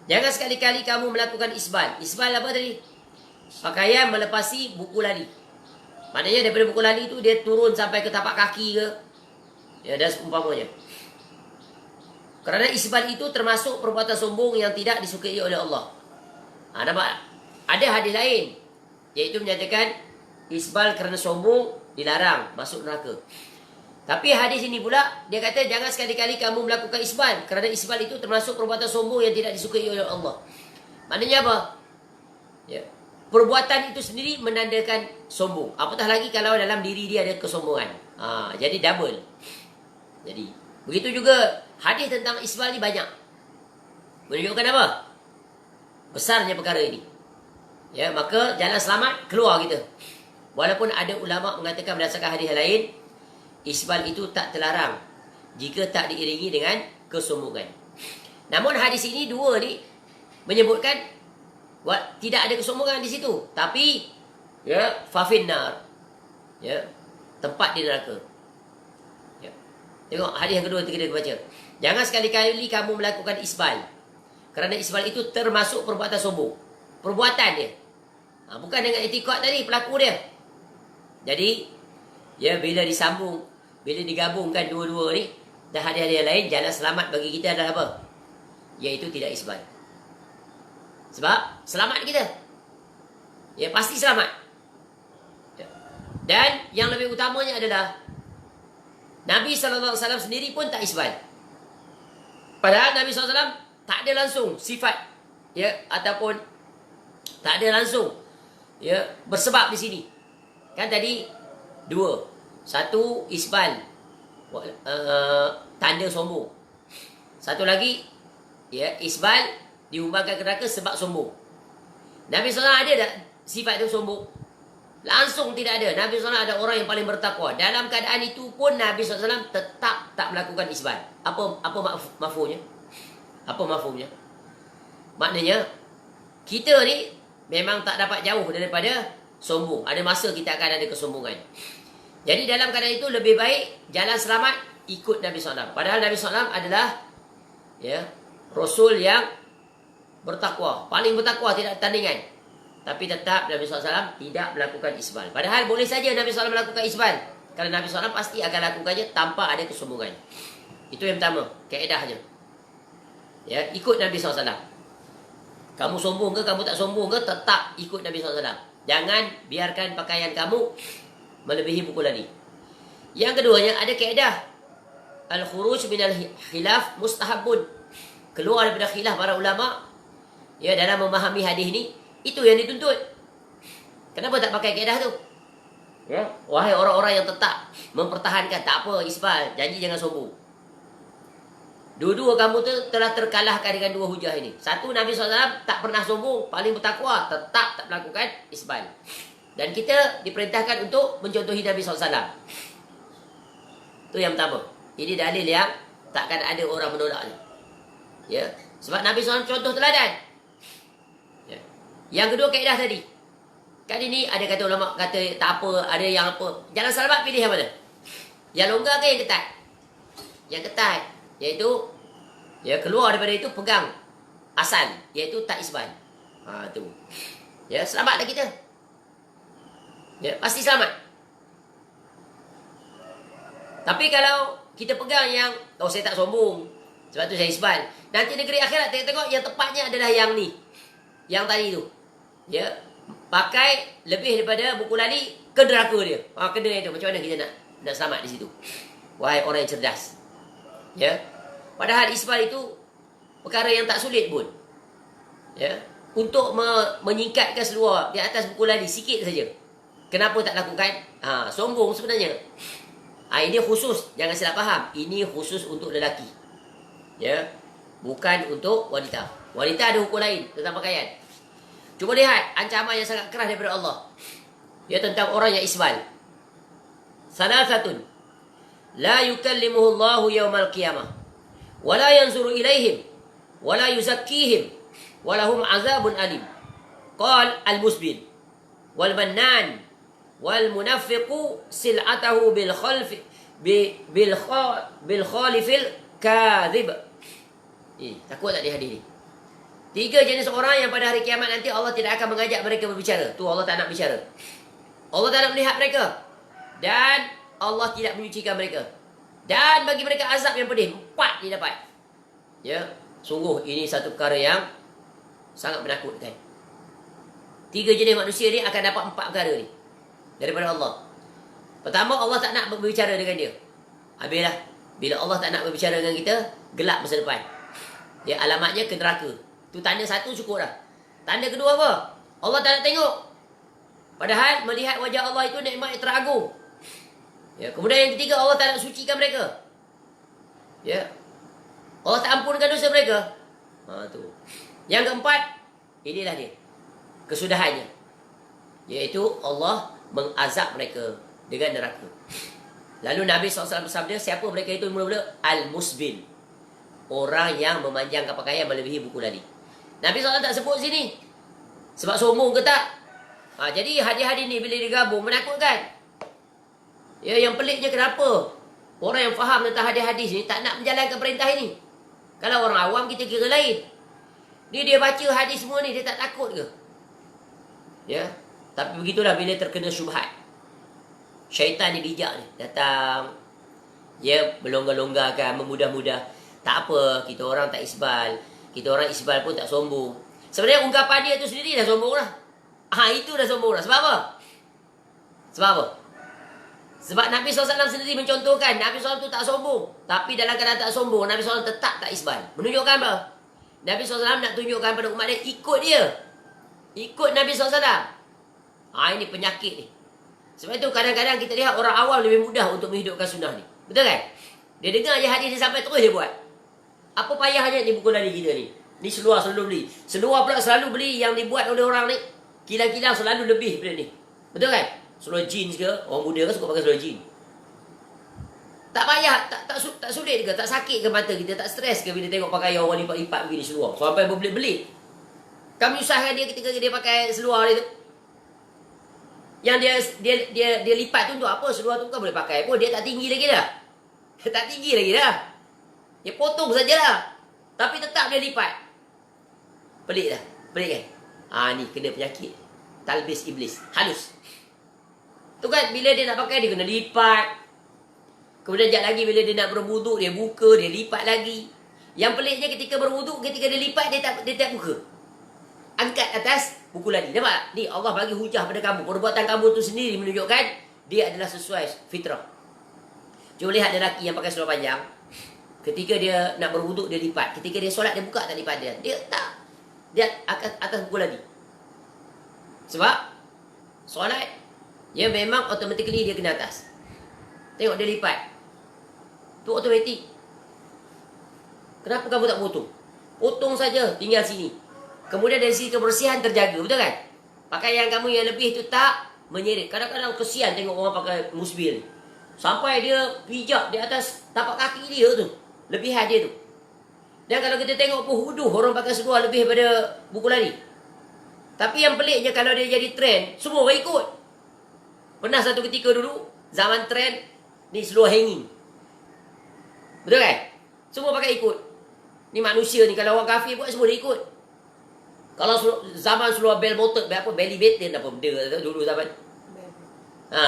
Jangan sekali-kali kamu melakukan isbal. Isbal apa tadi? Pakaian melepasi buku lali. Maknanya daripada buku lali itu dia turun sampai ke tapak kaki ke, ya, dan seumpamanya. Kerana isbal itu termasuk perbuatan sombong yang tidak disukai oleh Allah. Nampak? Ada hadis lain, iaitu menyatakan isbal kerana sombong dilarang, masuk neraka. Tapi hadis ini pula, dia kata jangan sekali-kali kamu melakukan isbal. Kerana isbal itu termasuk perbuatan sombong yang tidak disukai oleh Allah. Maknanya apa? Ya, perbuatan itu sendiri menandakan sombong. Apatah lagi kalau dalam diri dia ada kesombongan. Jadi double. Jadi, begitu juga hadis tentang isbal ni banyak. Menunjukkan apa? Besarnya perkara ini. Ya, maka jalan selamat keluar kita. Walaupun ada ulama mengatakan berdasarkan hadis lain, isbal itu tak terlarang jika tak diiringi dengan kesombongan. Namun hadis ini dua ni menyebutkan tidak ada kesombongan di situ, tapi ya fafinnar. Ya. tempat di neraka. Ya. Tengok hadis yang kedua kita baca. Jangan sekali-kali kamu melakukan isbal. Kerana isbal itu termasuk perbuatan sombong. Perbuatan dia. Bukan dengan etikad tadi, pelaku dia. Jadi, ya bila disambung, bila digabungkan dua-dua ni, dan hadis-hadis yang lain, jalan selamat bagi kita adalah apa? Iaitu tidak isbal. Sebab, selamat kita. Ya, pasti selamat. Ya. Dan, yang lebih utamanya adalah, Nabi SAW sendiri pun tak isbal. Padahal Nabi SAW tak ada langsung sifat, ya, ataupun tak ada langsung, ya, bersebab di sini. Kan tadi dua. Satu isbal, tanda sombong. Satu lagi, ya, isbal diumbangkan ke neraka sebab sombong. Nabi SAW ada tak sifat itu sombong? Langsung tidak ada. Nabi SAW ada orang yang paling bertakwa. Dalam keadaan itu pun Nabi SAW tetap tak melakukan isbal. Apa mafhumnya? Apa mafhumnya? Maknanya, kita ni memang tak dapat jauh daripada sombong. Ada masa kita akan ada kesombongan. Jadi dalam keadaan itu lebih baik jalan selamat ikut Nabi SAW. Padahal Nabi SAW adalah, ya, Rasul yang bertakwa. Paling bertakwa, tidak tandingan. Tapi tetap Nabi SAW tidak melakukan isbal. Padahal boleh saja Nabi SAW melakukan isbal. Kerana Nabi SAW pasti akan lakukannya tanpa ada kesombongan. Itu yang pertama, kaedahnya. Ya, ikut Nabi SAW. Kamu sombong ke, kamu tak sombong ke, tetap ikut Nabi SAW. Jangan biarkan pakaian kamu melebihi buku lali. Yang keduanya, ada kaedah. Al-khuruj minal khilaf mustahabun. Keluar daripada khilaf para ulama, ya, dalam memahami hadis ni, itu yang dituntut. Kenapa tak pakai kaedah tu? Ya, wahai orang-orang yang tetap mempertahankan, tak apa isbal, janji jangan sombong. Dua-dua kamu tu telah terkalahkan dengan dua hujah ini. Satu, Nabi SAW tak pernah sombong, paling bertakwa, tetap tak melakukan isbal. Dan kita diperintahkan untuk mencontohi Nabi SAW. Itu yang pertama. Ini dalil yang takkan ada orang menolaknya. Ya, sebab Nabi SAW contoh teladan. Ya. Yang kedua, kaedah tadi. Kan ini ada kata ulama kata tak apa, ada yang apa. Jalan selamat pilih yang mana? Yang longgar ke yang ketat? Yang ketat, iaitu, ya, keluar daripada itu pegang asal, iaitu tak isbal. Tu. Ya, selamatlah kita. Ya, pasti selamat. Tapi kalau kita pegang yang, oh saya tak sombong, sebab tu saya isbal, nanti negeri akhirat tengok yang tepatnya adalah yang ni, yang tadi tu. Ya, pakai lebih daripada buku lali ke neraka dia. Kena itu. Macam mana kita nak selamat di situ? Wahai orang yang cerdas. Ya. Padahal isbal itu perkara yang tak sulit pun. Ya. Untuk menyingkatkan seluar di atas buku lali sikit saja. Kenapa tak lakukan? Sombong sebenarnya. Ini khusus, jangan salah faham. Ini khusus untuk lelaki. Ya. Bukan untuk wanita. Wanita ada hukum lain tentang pakaian. Cuba lihat ancaman yang sangat keras daripada Allah. Ya, tentang orang yang isbal. Salasatun la yukallimuhu Allahu yawmal qiyamah wa la yanzuru ilaihim wa la yuzakkihim wa lahum azabun alim. Qal al-musbil wal mannan wal munafiqu sil'atahu bil khalifil kadhib. Takut tak dia hadis ni? 3 jenis orang yang pada hari kiamat nanti Allah tidak akan mengajak mereka berbicara. Tu Allah tak nak bicara. Allah tak nak melihat mereka. Dan Allah tidak menyucikan mereka. Dan bagi mereka azab yang pedih. 4 dia dapat. Ya, sungguh ini satu perkara yang sangat menakutkan. 3 jenis manusia ni akan dapat 4 perkara ni daripada Allah. Pertama, Allah tak nak berbicara dengan dia. Habislah. Bila Allah tak nak berbicara dengan kita, gelap masa depan. Ya, alamatnya ke neraka. Tu tanda satu cukup dah. Tanda kedua apa? Allah tak nak tengok. Padahal melihat wajah Allah itu nikmat yang teragung. Ya, kemudian yang ketiga, Allah tak nak sucikan mereka. Ya. Allah tak ampunkan dosa mereka. Tu. Yang keempat, inilah dia. Kesudahannya. Iaitu Allah mengazab mereka dengan neraka. Lalu Nabi SAW bersabda, siapa mereka itu mula-mula? Al-musbil. Orang yang memanjangkan pakaian melebihi buku lali. Nabi SAW tak sebut sini. Sebab sombong ke tak? Jadi hadis-hadis ni bila digabung menakutkan. Ya, yang peliknya kenapa orang yang faham tentang hadis-hadis ni tak nak menjalankan perintah ini? Kalau orang awam kita kira lain. Dia baca hadis semua ni, dia tak takut ke? Ya. Tapi begitulah bila terkena syubhat. Syaitan ni bijak ni. Datang. Ya, melonggar-longgarkan, memudah-mudah. Tak apa, kita orang tak isbal. Kita orang isbal pun tak sombong. Sebenarnya ungkapan dia tu sendiri dah sombong lah. Itu dah sombong lah. Sebab apa? Sebab apa? Sebab Nabi SAW sendiri mencontohkan Nabi SAW tu tak sombong. Tapi dalam keadaan tak sombong, Nabi SAW tetap tak isbal. Menunjukkan apa? Nabi SAW nak tunjukkan pada umat dia, ikut dia. Ikut Nabi SAW. Ini penyakit ni. Sebab itu kadang-kadang kita lihat orang awam lebih mudah untuk menghidupkan sunnah ni. Betul kan? Dia dengar je hadis dia sampai terus dia buat. Apa payahnya ni buku lari kita ni? Ni seluar selalu beli. Seluar pula selalu beli yang dibuat oleh orang ni. Kilang-kilang selalu lebih daripada ni. Betul kan? Seluar jeans ke? Orang muda kan suka pakai seluar jeans. Tak payah, tak sulit ke? Tak sakit ke mata kita? Tak stres ke bila tengok pakaian orang lipat-lipat begini seluar? Sampai berbelit-belit. Kamu menyusahkan dia ketika dia pakai seluar dia tu. Yang dia lipat tu untuk apa? Seluar tu kan boleh pakai pun. Dia tak tinggi lagi dah. Tak tinggi lagi dah. Dia potong sajalah. Tapi tetap dia lipat. Pelik dah. Pelik kan? Ni kena penyakit. Talbis iblis. Halus. Tu kan bila dia nak pakai dia kena lipat. Kemudian sekejap lagi bila dia nak berwuduk dia buka, dia lipat lagi. Yang peliknya ketika berwuduk, ketika dia lipat dia tak buka. Angkat atas buku lagi. Nampak tak? Ni Allah bagi hujah pada kamu. Perbuatan kamu tu sendiri menunjukkan dia adalah sesuai fitrah. Cuba lihat lelaki yang pakai seluar panjang. Ketika dia nak berwuduk dia lipat. Ketika dia solat dia buka tak lipat dia. Dia tak. Dia atas buku lagi. Sebab solat ya memang automatically dia kena atas. Tengok dia lipat. Tu automatik. Kenapa kamu tak potong? Potong saja, tinggal sini. Kemudian dari sisi kebersihan terjaga, betul kan? Pakaian kamu yang lebih tu tak menyeret. Kadang-kadang kesian tengok orang pakai musbil. Sampai dia pijak di atas tapak kaki dia tu. Lebihan dia tu. Dan kalau kita tengok pun huduh orang pakai seluar lebih daripada buku lari. Tapi yang peliknya kalau dia jadi trend, semua orang ikut. Pernah satu ketika dulu, zaman trend, ni seluar hanging. Betul kan? Semua pakai ikut. Ni manusia ni, kalau orang kafir buat semua dia ikut. Kalau zaman seluar bell bottom, belly button apa benda dulu zaman.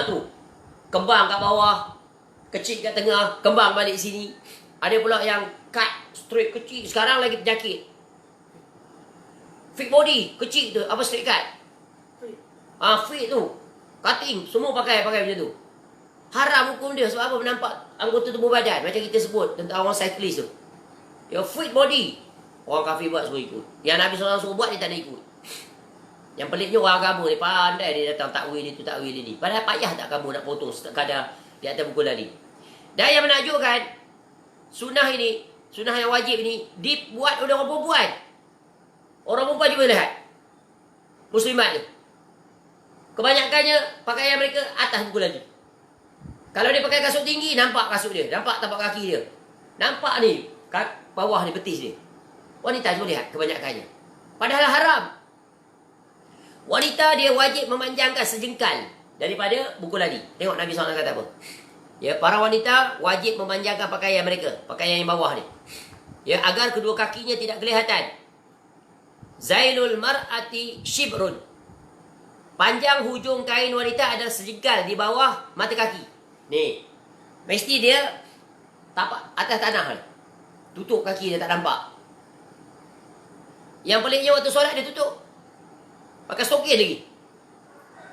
Tu. Kembang kat bawah, kecil kat tengah, kembang balik sini. Ada pula yang cut straight kecil, sekarang lagi penyakit. Fit body, kecil tu, apa straight cut? Fit tu. Cutting, semua pakai macam tu. Haram hukum dia sebab apa? Menampak anggota tubuh badan. Macam kita sebut tentang orang cyclist tu. Your fit body. Orang kafir buat semua ikut. Yang Nabi SAW suruh buat dia tak nak ikut. Yang peliknya orang agama ni pandai dia datang takwil itu takwil ini. Padahal payah tak kamu nak potong sekadar di atas buku lari. Dan yang menakjubkan sunnah ini, sunnah yang wajib ini dibuat oleh orang perempuan. Orang perempuan juga lihat. Muslimat tu. Kebanyakannya pakaian mereka atas buku lari. Kalau dia pakai kasut tinggi, nampak kasut dia. Nampak tapak kaki dia. Nampak ni, bawah ni betis dia. Wanita semua lihat kebanyakannya. Padahal haram. Wanita dia wajib memanjangkan sejengkal daripada buku lari. Tengok Nabi SAW kata apa. Ya, para wanita wajib memanjangkan pakaian mereka. Pakaian yang bawah ni. Ya, agar kedua kakinya tidak kelihatan. Zailul mar'ati shibrun. Panjang hujung kain wanita adalah sejengkal di bawah mata kaki. Ni. Mesti dia tapak atas tanah ni. Tutup kaki dia tak nampak. Yang peliknya waktu solat dia tutup. Pakai stokin lagi.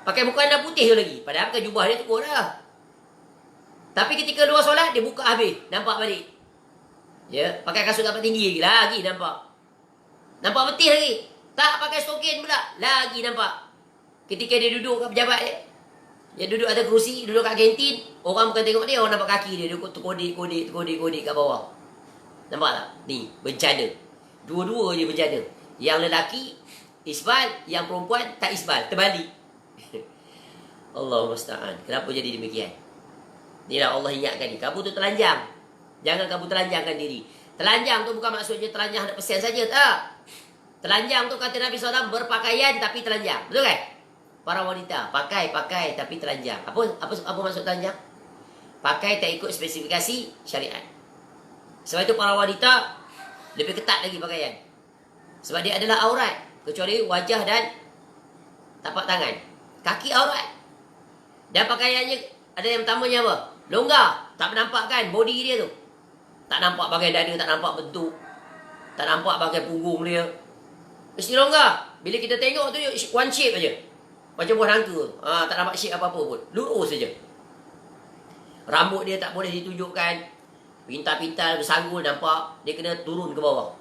Pakai mukena putih tu lagi. Padahal pakai jubah dia cukup dah. Tapi ketika luar solat dia buka habis. Nampak balik. Ya, pakai kasut dapat tinggi lagi nampak. Nampak betis lagi. Tak pakai stokin pula. Lagi nampak. Ketika dia duduk kat pejabat dia. Dia duduk atas kerusi, duduk kat kantin. Orang bukan tengok dia, orang nampak kaki dia. Dia terkodik kat bawah. Nampak tak? Ni, bencana. Dua-dua je bencana. Yang lelaki isbal, yang perempuan tak isbal, terbalik. Allahumma musta'an. Kenapa jadi demikian? Inilah Allah ingatkan ni. Kamu tu telanjang. Jangan kamu telanjangkan diri. Telanjang tu bukan maksudnya telanjang 100% saja, tak. Telanjang tu kata Nabi SAW berpakaian tapi telanjang. Betul kan? Para wanita pakai tapi telanjang. Apa maksud telanjang? pakai tak ikut spesifikasi syariat. Sebab itu para wanita lebih ketat lagi pakaian. Sebab dia adalah aurat, kecuali wajah dan tapak tangan. Kaki aurat. Dan pakaiannya ada yang pertamanya apa? Longgar. Tak menampakkan body dia tu. Tak nampak bahagian dada, tak nampak bentuk. Tak nampak bahagian punggung dia. Mesti longgar. Bila kita tengok tu one shape aja. Macam buah nangka. Tak nampak shape apa-apa pun. Lurus saja. Rambut dia tak boleh ditunjukkan. Pintal-pintal bersanggul nampak. Dia kena turun ke bawah.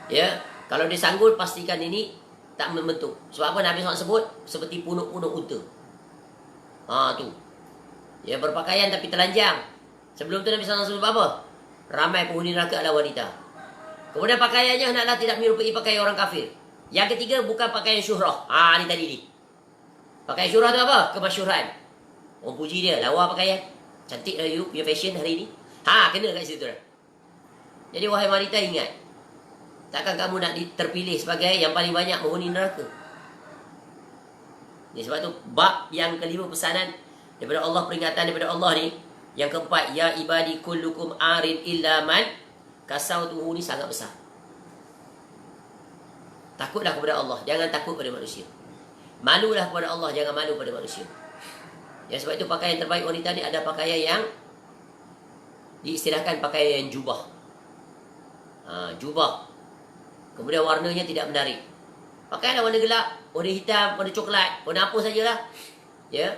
Ya. Kalau dia sanggul, pastikan ini tak membentuk. Sebab apa Nabi SAW sebut? Seperti punuk-punuk unta. Tu. Ya, berpakaian tapi telanjang. Sebelum tu Nabi SAW sebut apa? Ramai penghuni neraka adalah wanita. Kemudian pakaiannya hendaklah tidak menyerupai pakaian orang kafir. Yang ketiga, bukan pakaian syuhrah. Ni tadi ni. Pakaian syuhrah tu apa? Kemasyhuran. Orang puji dia, lawa pakaian. Cantik lah you punya fashion hari ni. Kena kat situ dah. Jadi wahai wanita, ingat. Takkan kamu nak terpilih sebagai yang paling banyak penghuni neraka. Sebab tu bab yang kelima pesanan daripada Allah, peringatan daripada Allah ni. Yang keempat, ya ibadi kullukum arin illa man kasautuhu, ni sangat besar. Takutlah kepada Allah, jangan takut pada manusia. Malulah kepada Allah, jangan malu pada manusia. Ya, sebab itu pakaian terbaik wanita ni ada pakaian yang diistilahkan pakaian jubah. Jubah. Kemudian warnanya tidak menarik. Pakaianlah warna gelap, warna hitam, warna coklat, warna apa sajalah. Ya.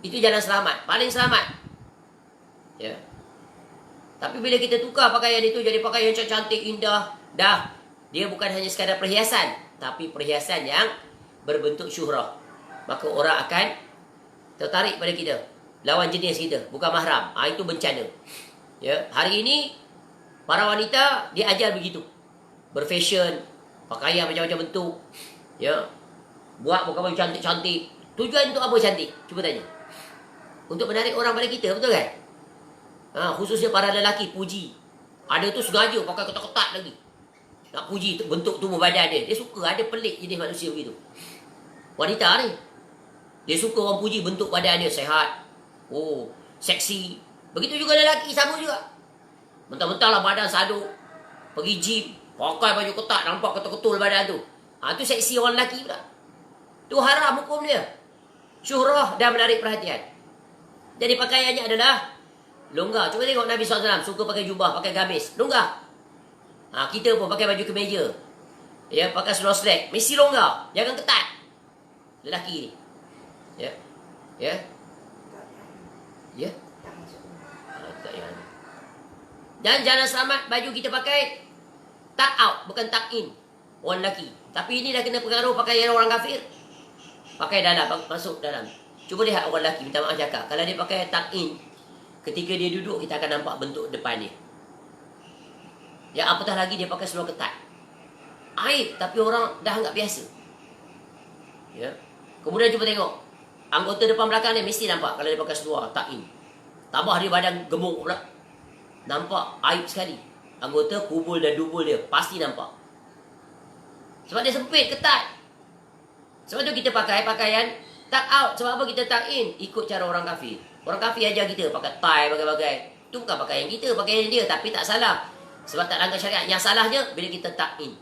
Itu jalan selamat, paling selamat. Ya. Tapi bila kita tukar pakaian itu jadi pakaian yang cantik, indah, dah, dia bukan hanya sekadar perhiasan, tapi perhiasan yang berbentuk syuhrah. Maka orang akan tertarik pada kita, lawan jenis kita, bukan mahram. Itu bencana. Ya, hari ini para wanita diajar begitu. Berfashion, pakaian macam-macam bentuk. Ya. Buat muka baju cantik-cantik. Tujuan untuk apa cantik? Cuba tanya. Untuk menarik orang pada kita, betul kan? Khususnya para lelaki puji. Ada tu sengaja pakai ketat-ketat lagi. Nak puji bentuk tubuh badan dia. Dia suka, ada pelik jenis manusia begitu. Wanita ni, dia suka orang puji bentuk badan dia sehat. Seksi. Begitu juga lelaki, sama juga. Mentang-mentang lah badan saduk, pergi gym, pakai baju ketat, nampak ketul-ketul badan tu. Tu seksi orang lelaki pula. Tu haram hukum dia. Syuhrah dan menarik perhatian. Jadi pakaiannya adalah longgar. Cuba tengok Nabi SAW suka pakai jubah, pakai gamis. Longgar. Kita pun pakai baju kemeja. Ya, pakai seluar slack. Mesti longgar. Jangan ketat. Lelaki ni. Ya. Ya. Ya. Tak payah. Dan jangan selamat baju kita pakai tuck out, bukan tuck in. Orang lelaki. Tapi ini dah kena pengaruh pakaian orang kafir. Pakai dalam, masuk dalam. Cuba lihat orang lelaki, minta maaf cakap. Kalau dia pakai tuck in, ketika dia duduk, kita akan nampak bentuk depan dia. Yang apatah lagi dia pakai seluar ketat. Aib, tapi orang dah anggap biasa. Ya. Kemudian cuba tengok. Anggota depan belakang dia mesti nampak kalau dia pakai seluar tuck in. Tambah dia badan gemuk pula. Nampak aib sekali. Anggota kubul dan dubul dia pasti nampak. Sebab dia sempit, ketat. Sebab tu kita pakai pakaian tuck out. Sebab apa kita tuck in? Ikut cara orang kafir. Orang kafir ajar kita pakai tie, bagai-bagai. Itu bukan pakaian kita, pakaian dia. Tapi tak salah. Sebab tak langgar syariat. Yang salahnya bila kita tuck in.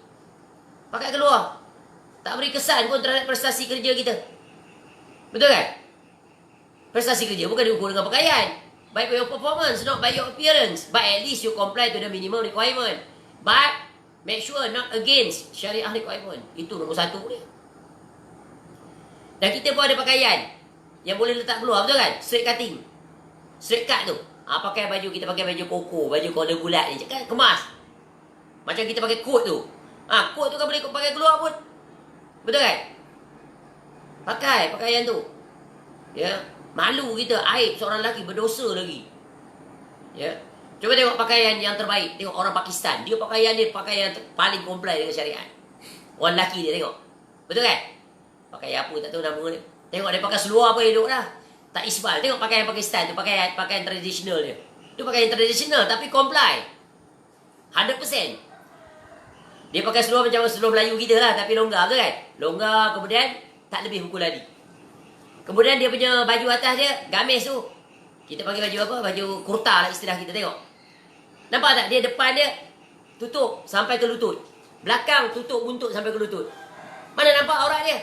Pakai keluar. Tak beri kesan pun terhadap prestasi kerja kita. Betul kan? Prestasi kerja bukan diukur dengan pakaian. By your performance, not by your appearance. But at least you comply to the minimum requirement. But make sure not against syariah requirement. Itu nombor satu dia. Dan kita pun ada pakaian yang boleh letak keluar, betul kan? Straight cutting. Straight cut tu. Pakai baju, kita pakai baju koko, baju collar bulat ni. Kan kemas. Macam kita pakai coat tu. Coat tu kan boleh pakai keluar pun. Betul kan? Pakai pakaian tu. Ya. Malu kita, aib seorang lelaki, berdosa lagi. Ya. Cuba tengok pakaian yang terbaik. Tengok orang Pakistan. Dia pakaian dia pakaian paling comply dengan syariat. Orang lelaki dia tengok. Betul kan? Pakai apa tak tahu nama dia. Tengok dia pakai seluar apa hidup dah. Tak isbal. Tengok pakaian Pakistan tu, pakaian tradisional dia. Tu pakaian tradisional tapi comply. 100%. Dia pakai seluar macam seluar Melayu kita lah, tapi longgar, betul kan? Longgar, kemudian tak lebih pukul ladi. Kemudian dia punya baju atas dia, gamis tu. Kita pakai baju apa? Baju kurta lah istilah kita, tengok. Nampak tak? Dia depan dia tutup sampai ke lutut. Belakang tutup buntut sampai ke lutut. Mana nampak aurat dia?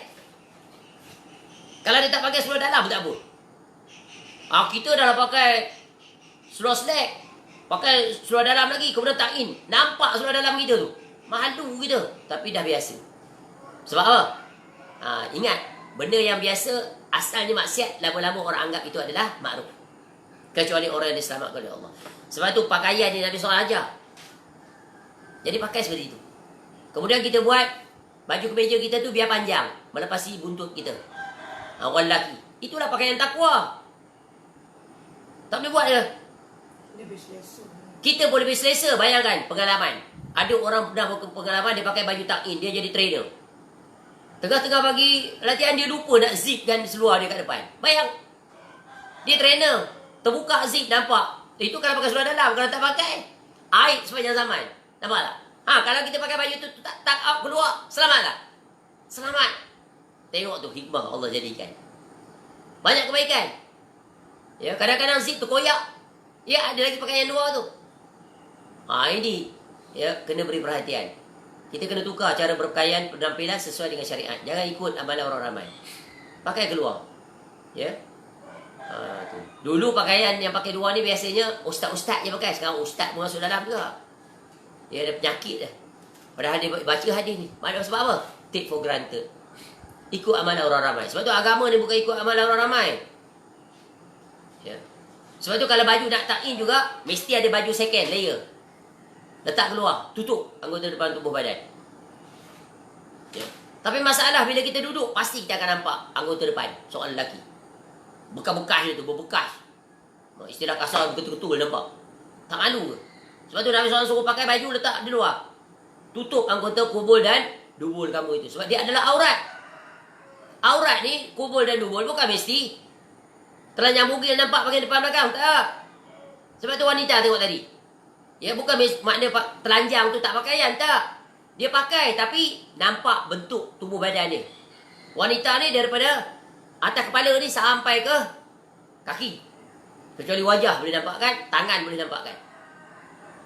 Kalau dia tak pakai seluar dalam tak apa. Kita dah pakai seluar slack, pakai seluar dalam lagi, kemudian tak in. Nampak seluar dalam kita tu. Malu kita. Tapi dah biasa. Sebab apa? Ingat, benda yang biasa asalnya maksiat, lama-lama orang anggap itu adalah makruf. Kecuali orang yang diselamatkan oleh Allah. Sebab tu pakaian ni Nabi SAW ajar. Jadi pakai seperti itu. Kemudian kita buat baju kemeja kita tu biar panjang, melepasi buntut kita. Orang lelaki. Itulah pakaian takwa. Tak boleh buat dia. Kita boleh lebih selesa. Bayangkan pengalaman. Ada orang pernah pengalaman dia pakai baju tak in, dia jadi trainer. Tengah-tengah pagi latihan dia lupa nak zipkan seluar dia kat depan. Bayang. Dia trainer. Terbuka zip nampak. Itu kalau pakai seluar dalam. Kalau tak pakai, aib sepanjang zaman. Nampak tak? Kalau kita pakai baju tu tak out keluar, selamat tak? Selamat. Tengok tu hikmah Allah jadikan. Banyak kebaikan. Ya, kadang-kadang zip tu koyak. Ya, ada lagi pakaian luar tu. Ini ya kena beri perhatian. Kita kena tukar cara berpakaian, penampilan sesuai dengan syariat. Jangan ikut amalan orang ramai. Pakai keluar. Ya. Tu. Dulu pakaian yang pakai luar ni biasanya ustaz-ustaz je pakai. Sekarang ustaz pun masuk dalam juga. Dia ada penyakit dah. Padahal dia baca hadis ni. Sebab apa? Take for granted. Ikut amalan orang ramai. Sebab tu agama ni bukan ikut amalan orang ramai. Ya. Sebab tu kalau baju nak tak in juga, mesti ada baju second layer. Letak keluar, tutup anggota depan tubuh badan. Ya. Tapi masalah bila kita duduk, pasti kita akan nampak anggota depan seorang lelaki. Bekas-bekas dia tu, berbekas. Istilah kasar betul-betul nampak. Tak malu ke? Sebab tu Nabi SAW suruh pakai baju letak di luar. Tutup anggota kubul dan dubul kamu itu. Sebab dia adalah aurat. Aurat ni, kubul dan dubul bukan mesti telanjang bugil nampak bahagian depan belakang. Tak. Sebab tu wanita tengok tadi. Ya, bukan makna telanjang tu tak pakaian. Tak. Dia pakai tapi nampak bentuk tubuh badan dia. Wanita ni daripada atas kepala ni sampai ke kaki. Kecuali wajah boleh nampakkan, tangan boleh nampakkan.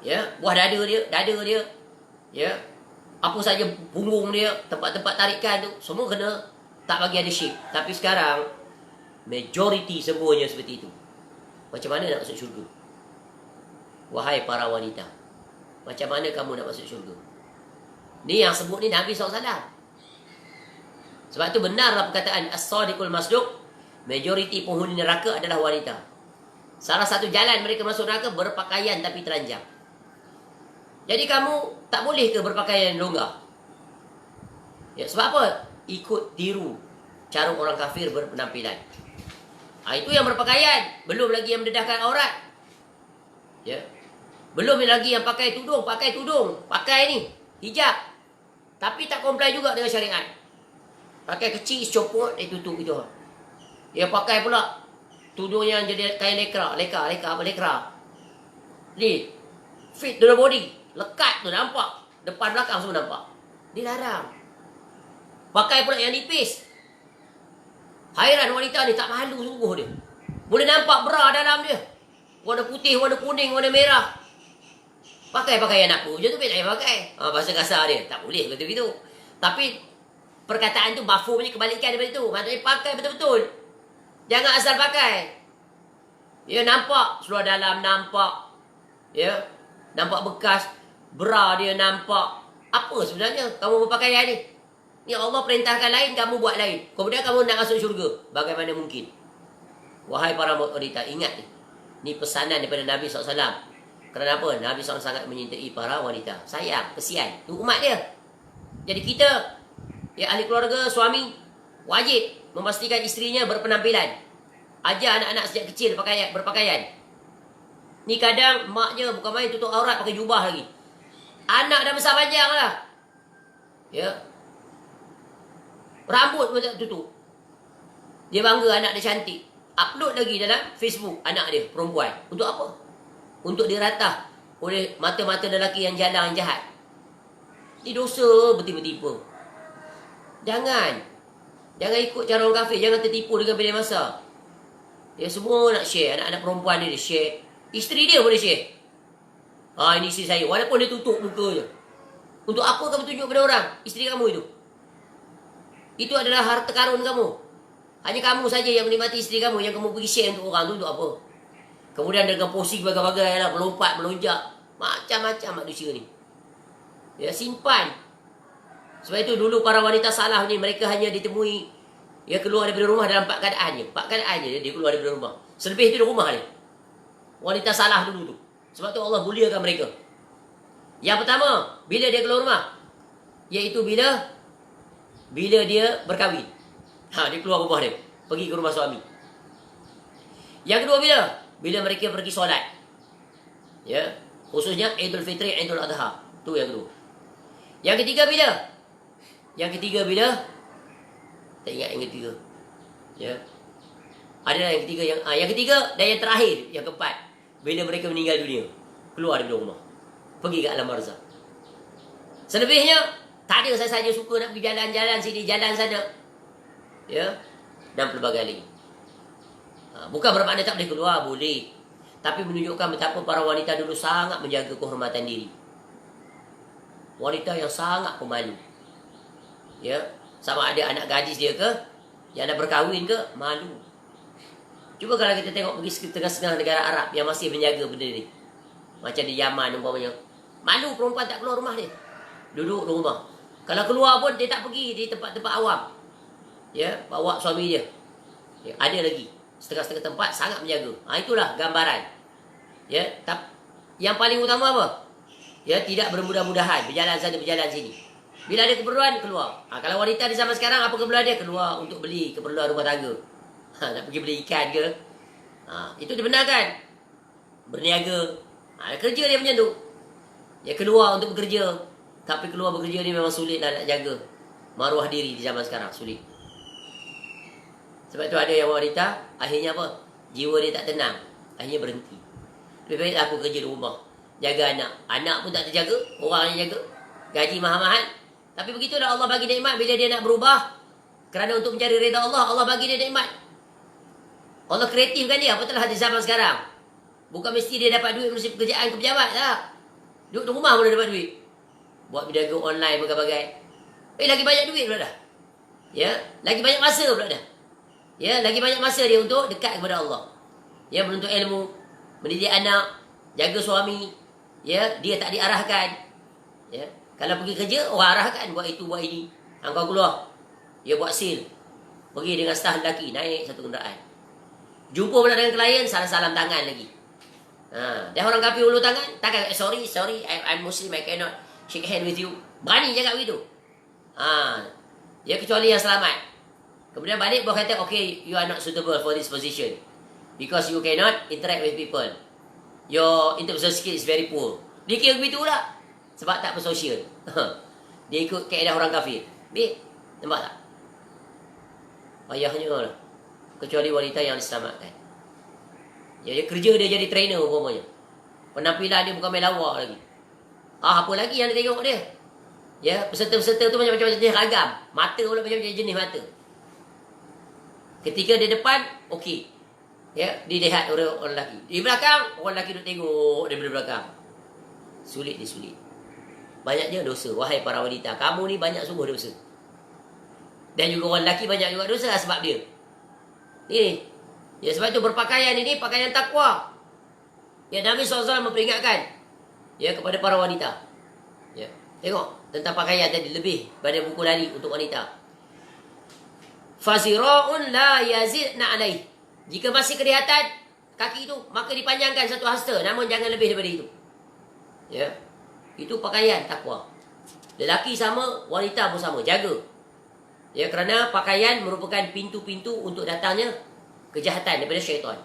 Ya, buah dada dia. Ya. Apa saja punggung dia, tempat-tempat tarikan tu, semua kena tak bagi ada shape. Tapi sekarang majoriti semuanya seperti itu. Macam mana nak masuk syurga? Wahai para wanita, macam mana kamu nak masuk syurga? Ni yang sebut ni Nabi SAW. Sebab tu benarlah perkataan As-Sadiqul Masduq, majoriti penghuni neraka adalah wanita. Salah satu jalan mereka masuk neraka berpakaian tapi telanjang. Jadi kamu tak boleh ke berpakaian longgar? Ya, sebab apa? Ikut tiru cara orang kafir berpenampilan. Itu yang berpakaian. Belum lagi yang mendedahkan aurat. Ya. Belum lagi yang pakai tudung. Pakai ni, hijab. Tapi tak comply juga dengan syariat. Pakai kecil, copot, tutup gitu. Dia pakai pula tudung yang jadi kain lekra. Ni, fit to the body. Lekat tu nampak. Depan belakang semua nampak. Dilarang. Pakai pula yang nipis. Hairan wanita ni tak malu sungguh dia. Boleh nampak bra dalam dia. Warna putih, warna kuning, warna merah. Pakai pakaian apa je tu, tak payah pakai. Bahasa kasar dia. Tak boleh betul-betul. Tapi perkataan tu mafhumnya kebalikan daripada itu. Maksudnya pakai betul-betul. Jangan asal pakai. Ya, nampak seluar dalam, nampak. Ya, nampak bekas. Bra dia nampak. Apa sebenarnya kamu berpakaian ni? Ni Allah perintahkan lain, kamu buat lain. Kemudian kamu nak masuk syurga. Bagaimana mungkin? Wahai para wanita, ingat ni. Ni pesanan daripada Nabi SAW. Kenapa? Nabi SAW sangat menyintai para wanita. Sayang, kesian. Itu umat dia. Jadi kita, ya ahli keluarga, suami, wajib memastikan isterinya berpenampilan. Ajar anak-anak sejak kecil berpakaian. Ni kadang maknya bukan main tutup aurat pakai jubah lagi. Anak dah besar panjang lah. Ya. Rambut pun tak tutup. Dia bangga anak dia cantik. Upload lagi dalam Facebook anak dia, perempuan. Untuk apa? Untuk diratah oleh mata-mata lelaki yang jalan, yang jahat. Ini dosa bertipu-tipu. Jangan ikut cara orang kafir. Jangan tertipu dengan bila masa. Ya, semua nak share. Anak-anak perempuan dia share. Isteri dia boleh share. Ini isteri saya. Walaupun dia tutup muka je. Untuk apa kamu tunjuk pada orang? Isteri kamu itu. Itu adalah harta karun kamu. Hanya kamu saja yang menikmati isteri kamu. Yang kamu pergi share untuk orang tu untuk apa? Kemudian dengan posing bagai-bagai lah. Melompat, melonjak. Macam-macam manusia ni. Ya, simpan. Sebab itu dulu para wanita salah ni, mereka hanya ditemui dia keluar daripada rumah dalam 4 keadaan je. 4 keadaan je dia keluar daripada rumah. Selebih itu di rumah dia. Wanita salah dulu tu. Sebab tu Allah muliakan mereka. Yang pertama, bila dia keluar rumah, iaitu bila dia berkahwin. Dia keluar rumah dia, pergi ke rumah suami. Yang kedua bila mereka pergi solat. Ya, khususnya Idul Fitri, Idul Adha. Tu yang kedua. Yang ketiga bila? Tak ingat yang ketiga. Ya. Ada yang ketiga yang ketiga dan yang terakhir, yang keempat. Bila mereka meninggal dunia, keluar dari rumah, pergi ke alam barzakh. Selebihnya tak ada, saya saja suka nak pergi jalan-jalan sini, jalan sana. Ya. Dan pelbagai lagi. Bukan bermakna tak boleh keluar, boleh. Tapi menunjukkan betapa para wanita dulu sangat menjaga kehormatan diri. Wanita yang sangat pemalu. Ya, sama ada anak gadis dia ke, yang dah berkahwin ke, malu. Cuba kalau kita tengok pergi tengah-tengah negara Arab yang masih menjaga benda ni. Macam di Yaman umpamanya. Malu perempuan tak keluar rumah dia. Duduk di rumah. Kalau keluar pun dia tak pergi di tempat-tempat awam. Ya, bawa suami dia. Ya, ada lagi setengah-setengah tempat sangat menjaga. Itulah gambaran. Ya, yang paling utama apa? Ya, tidak bermudah-mudahan, berjalan sana, berjalan sini. Bila ada keperluan, keluar. Kalau wanita di zaman sekarang, apa keperluan dia? Keluar untuk beli keperluan rumah tangga. Nak pergi beli ikan ke? Itu dibenarkan. Berniaga. Kerja dia macam tu. Dia keluar untuk bekerja. Tapi keluar bekerja ni memang sulit lah nak jaga maruah diri di zaman sekarang. Sulit. Sebab tu ada yang wanita, akhirnya apa? Jiwa dia tak tenang. Akhirnya berhenti. Lebih baik aku kerja di rumah. Jaga anak. Anak pun tak terjaga. Orang yang jaga. Gaji mahal-mahal. Tapi begitulah Allah bagi nikmat bila dia nak berubah. Kerana untuk mencari reda Allah, Allah bagi dia nikmat. Allah kreatifkan dia. Apatahlah di zaman sekarang. Bukan mesti dia dapat duit melalui pekerjaan ke pejabat. Tak. Duduk di rumah pun dia dapat duit. Buat berniaga online berbagai-bagai. Lagi banyak duit pula dah. Ya, lagi banyak masa pula dah. Ya, lagi banyak masa dia untuk dekat kepada Allah. Ya, menuntut ilmu, mendidik anak, jaga suami. Ya, dia tak diarahkan. Ya, kalau pergi kerja, orang arahkan buat itu, buat ini. Kau keluar. Dia buat sale. Pergi dengan staf lelaki, naik satu kenderaan. Jumpa pula dengan klien, salam-salam tangan lagi. Dia orang kafir ulu tangan, takkan sorry, I'm Muslim, I cannot shake hand with you. Berani cakap begitu. Ya, kecuali yang selamat. Kemudian balik baru kata, okay, you are not suitable for this position. Because you cannot interact with people. Your interpersonal skill is very poor. Dia kira begitu pula. Sebab tak bersosial. Dia ikut kaedah orang kafir. Nampak tak? Payahnya lah. Kecuali wanita yang diselamatkan. Ya, dia kerja dia jadi trainer umpamanya. Penampilan dia bukan main lawak lagi. Apa lagi yang dia tengok dia? Ya, peserta-peserta tu macam-macam jenis ragam. Mata pula macam-macam jenis mata. Ketika dia depan, okey. Ya, dilihat orang lelaki. Di belakang, orang lelaki duduk tengok daripada belakang. Sulit dia sulit. Banyaknya dosa. Wahai para wanita, kamu ni banyak sungguh dosa. Dan juga orang lelaki banyak juga dosa sebab dia. Ini. Ya, sebab itu berpakaian ini pakaian takwa. Ya, Nabi SAW memperingatkan ya kepada para wanita. Ya, tengok tentang pakaian tadi lebih pada buku lali untuk wanita. Fasira'un la yazidna alaih. Jika masih kelihatan kaki itu, maka dipanjangkan satu hasta, namun jangan lebih daripada itu. Ya. Itu pakaian takwa. Lelaki sama, wanita pun sama, jaga. Ya, kerana pakaian merupakan pintu-pintu untuk datangnya kejahatan daripada syaitan.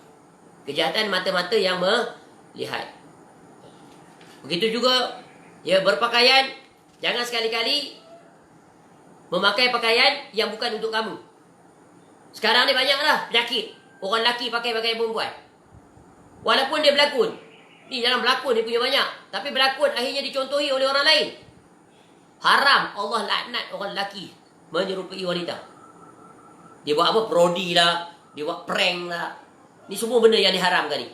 Kejahatan mata-mata yang melihat. Begitu juga ya, berpakaian, jangan sekali-kali memakai pakaian yang bukan untuk kamu. Sekarang ni banyaklah penyakit. Orang lelaki pakai pakaian perempuan. Walaupun dia berlakon. Ni dalam berlakon dia punya banyak. Tapi berlakon akhirnya dicontohi oleh orang lain. Haram. Allah laknat orang lelaki menyerupai wanita. Dia buat apa? Parodi lah. Dia buat prank lah. Ni semua benda yang diharamkan ni.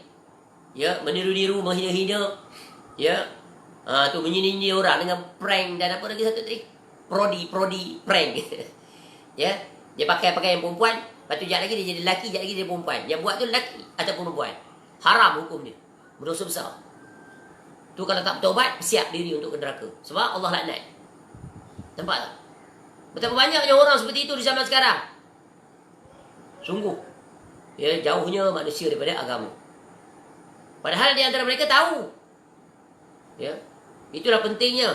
Ya, meniru-niru, menghina-hina. Ya. Tu menyinyi orang dengan prank dan apa lagi satu tadi? Prodi prank. Ya. Dia pakai pakaian perempuan, lepas tu sekejap lagi dia jadi lelaki, sekejap lagi dia perempuan. Yang buat tu lelaki ataupun perempuan. Haram hukum dia. Berdosa besar. Tu kalau tak bertaubat, siap diri untuk ke neraka. Sebab Allah laknat. Nampak tak? Betapa banyaknya orang seperti itu di zaman sekarang. Sungguh. Ya, jauhnya manusia daripada agama. Padahal di antara mereka tahu. Ya. Itulah pentingnya.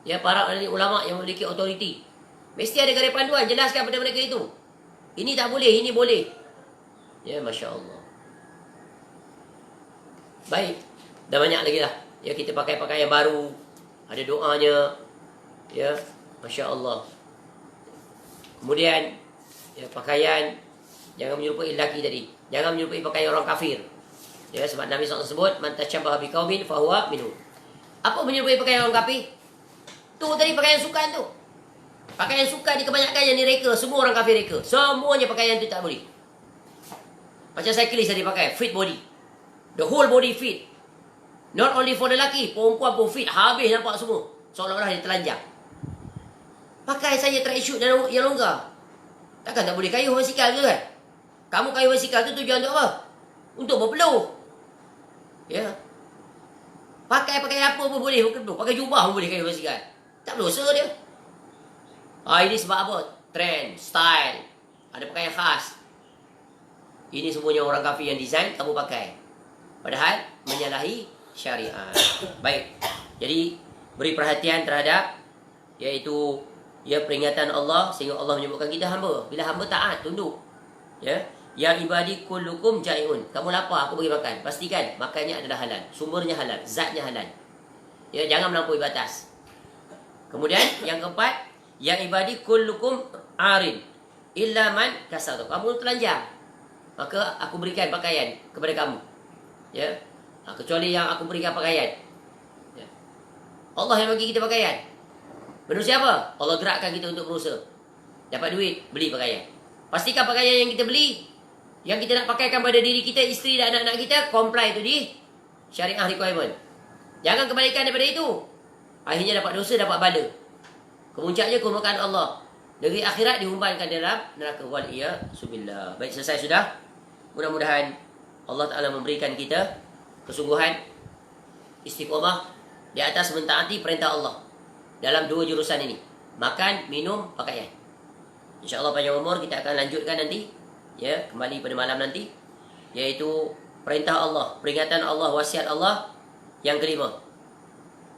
Ya, para ulama yang memiliki otoriti. Mesti ada garis panduan, jelaskan pada mereka itu. Ini tak boleh, ini boleh. Ya, Masya Allah. Baik. Dah banyak lagi lah. Ya, kita pakai pakaian baru. Ada doanya. Ya, Masya Allah. Kemudian, ya, pakaian. Jangan menyerupai lelaki tadi. Jangan menyerupai pakaian orang kafir. Ya, sebab Nabi SAW sebut, man tashabbaha biqaumin fahuwa minhum. Apa menyerupai pakaian orang kafir? Tu tadi pakaian sukan tu. Pakaian sukan ni kebanyakan yang direka. Semua orang kafir reka. Semuanya pakaian tu tak boleh. Macam cyclist tadi pakai. Fit body. The whole body fit. Not only for lelaki. Perempuan pun fit. Habis nampak semua. Seolah-olah dia telanjang. Pakai saja track suit dan yang longgar. Takkan tak boleh kayuh basikal tu kan? Kamu kayuh basikal tu tujuan untuk apa? Untuk berpeluh. Ya. Pakai apa pun boleh berpeluh. Pakai jubah pun boleh kayuh basikal. Tak berdosa dia. Ini sebab apa? Trend, style. Ada pakaian khas. Ini semuanya orang kafir yang design, kamu pakai. Padahal menyalahi syariat. Baik. Jadi beri perhatian terhadap iaitu ya peringatan Allah, sehingga Allah menyebutkan kita hamba. Bila hamba taat, tunduk. Ya. Ya ibadi kullukum jai'un. Kamu lapar, aku bagi makan. Pastikan makannya adalah halal. Sumbernya halal, zatnya halal. Ya, jangan melampaui batas. Kemudian yang keempat, ya ibadi kullukum arin illa man kasatu. Kamu telanjang, maka aku berikan pakaian kepada kamu. Ya. Kecuali yang aku berikan pakaian. Ya. Allah yang bagi kita pakaian. Manusia apa? Allah gerakkan kita untuk berusaha. Dapat duit, beli pakaian. Pastikan pakaian yang kita beli, yang kita nak pakaikan pada diri kita, isteri dan anak-anak kita, comply tu di syariah requirement. Jangan kebalikan daripada itu. Akhirnya dapat dosa, dapat bala. Kemuncaknya kemurkaan Allah. Negeri akhirat dihumbankan dalam neraka. Waliyahzubillah. Baik, selesai sudah. Mudah-mudahan Allah Ta'ala memberikan kita kesungguhan, istiqomah di atas mentaati perintah Allah dalam dua jurusan ini. Makan, minum, pakaian. InsyaAllah panjang umur kita akan lanjutkan nanti. Ya, kembali pada malam nanti. Iaitu perintah Allah, peringatan Allah, wasiat Allah yang kelima.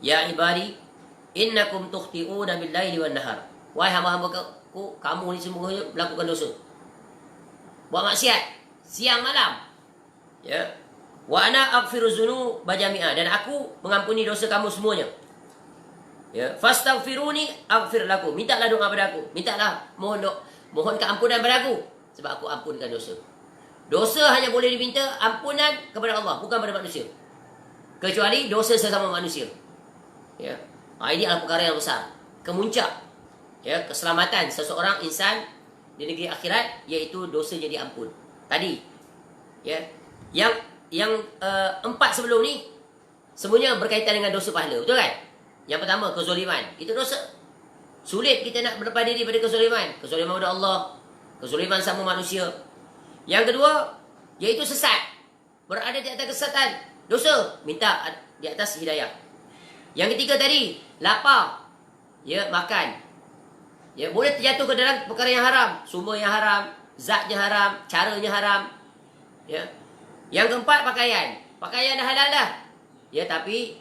Ya ibadi, innakum tukhti'una bil-laili wan-nahar. Wahai hamba-hambaku, kamu ni semuanya melakukan dosa. Buat maksiat siang malam. Ya. Wa ana aghfiru dzunuba jami'a, dan aku mengampuni dosa kamu semuanya. Ya, fastaghfiruni aghfir lakum. Mintalah doa pada aku. Mintalah mohon keampunan pada aku, sebab aku ampunkan dosa. Dosa hanya boleh diminta ampunan kepada Allah, bukan pada manusia. Kecuali dosa sesama manusia. Ya. Ini adalah perkara yang besar. Kemuncak ya keselamatan seseorang insan di negeri akhirat, iaitu dosanya diampun. Tadi ya, yang empat sebelum ni semuanya berkaitan dengan dosa pahala, betul kan? Yang pertama, kezoliman. Itu dosa. Sulit kita nak berlepas diri pada kezoliman. Kezoliman pada Allah, kezoliman sama manusia. Yang kedua, iaitu sesat. Berada di atas kesesatan, dosa. Minta di atas hidayah. Yang ketiga tadi, lapar. Ya, makan. Ya, boleh terjatuh ke dalam perkara yang haram. Sumber yang haram, zatnya haram, caranya haram. Ya. Yang keempat, pakaian. Pakaian dah halal dah. Ya, tapi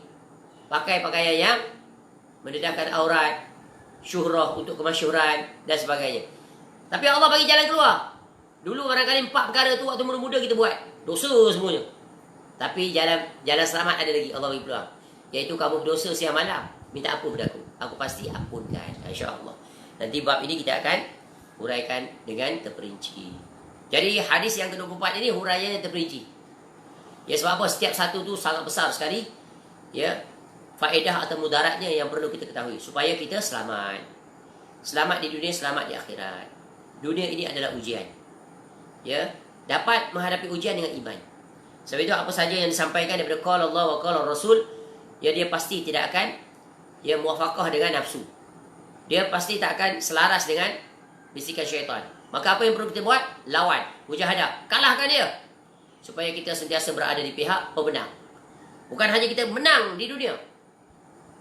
pakai pakaian yang mendedahkan aurat, syuhrah untuk kemasyhuran dan sebagainya. Tapi Allah bagi jalan keluar. Dulu barangkali 4 perkara tu waktu muda-muda kita buat. Dosa semuanya. Tapi jalan selamat ada lagi, Allah bagi peluang. Iaitu kamu berdosa siang malam, minta ampun pada aku. Aku pasti ampunkan, insya-Allah. Nanti bab ini kita akan huraikan dengan terperinci. Jadi hadis yang ke-24 ini huraiannya terperinci. Ya, sebab apa? Setiap satu tu sangat besar sekali. Ya, faedah atau mudaratnya yang perlu kita ketahui supaya kita selamat. Selamat di dunia, selamat di akhirat. Dunia ini adalah ujian. Ya, dapat menghadapi ujian dengan iman. Sebab itu apa saja yang disampaikan daripada qala Allah wa qala Rasul, ya dia pasti tidak akan muwafaqah dengan nafsu. Dia pasti tak akan selaras dengan bisikan syaitan. Maka apa yang perlu kita buat? Lawan, mujahadah, kalahkan dia, supaya kita sentiasa berada di pihak pemenang. Bukan hanya kita menang di dunia,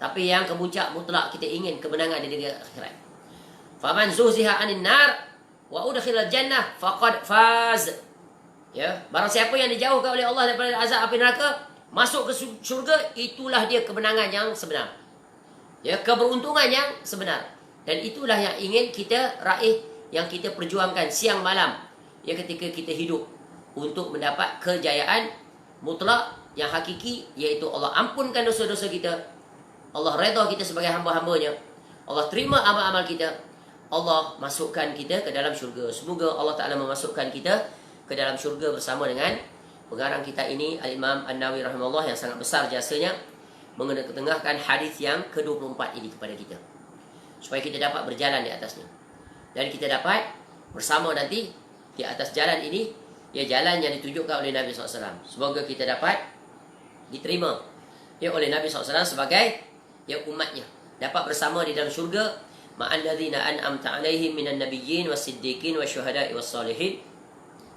tapi yang kemuncak mutlak kita ingin kemenangan di negeri akhirat. Faman zuhziha 'anil nar wa udkhilal jannah faqad faz. Ya, barang siapa yang dijauhkan oleh Allah daripada azab api neraka, masuk ke syurga, itulah dia kemenangan yang sebenar. Ya, keberuntungan yang sebenar. Dan itulah yang ingin kita raih, yang kita perjuangkan siang malam, ya, ketika kita hidup, untuk mendapat kejayaan mutlak yang hakiki, iaitu Allah ampunkan dosa-dosa kita, Allah redha kita sebagai hamba-hambanya, Allah terima amal-amal kita, Allah masukkan kita ke dalam syurga. Semoga Allah Ta'ala memasukkan kita ke dalam syurga bersama dengan pengarang kita ini, Al-Imam An-Nawawi rahimahullah, yang sangat besar jasanya mengetengahkan hadis yang ke-24 ini kepada kita, supaya kita dapat berjalan di atasnya. Dan kita dapat bersama nanti di atas jalan ini, ya, jalan yang ditunjukkan oleh Nabi SAW. Semoga kita dapat diterima, ya, oleh Nabi SAW sebagai, ya, umatnya. Dapat bersama di dalam syurga ma'alladzina an'amta 'alaihim minan nabiyyin was-siddiqin wasyuhada'i was-salihin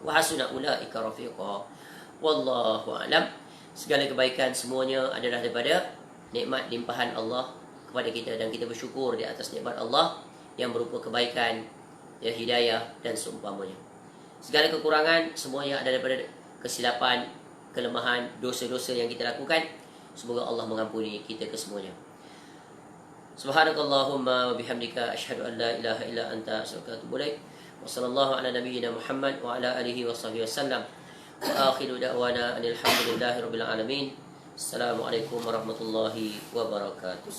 wa hasuna ulaika rafiqa. Wallahu a'lam. Segala kebaikan semuanya adalah daripada nikmat limpahan Allah kepada kita, dan kita bersyukur di atas nikmat Allah yang berupa kebaikan, ya, hidayah dan seumpamanya. Segala kekurangan semuanya adalah daripada kesilapan, kelemahan, dosa-dosa yang kita lakukan. Semoga Allah mengampuni kita kesemuanya. Subhanakallahumma wa bihamdika asyhadu an la ilaha illa anta astaghfiruka wa atubu ilaik. Wa sallallahu ala nabiyyina Muhammad wa ala alihi wa sahbihi wasallam. Wa akhiru da'wana anil hamdulillahi rabbil alamin. Assalamualaikum warahmatullahi wabarakatuh.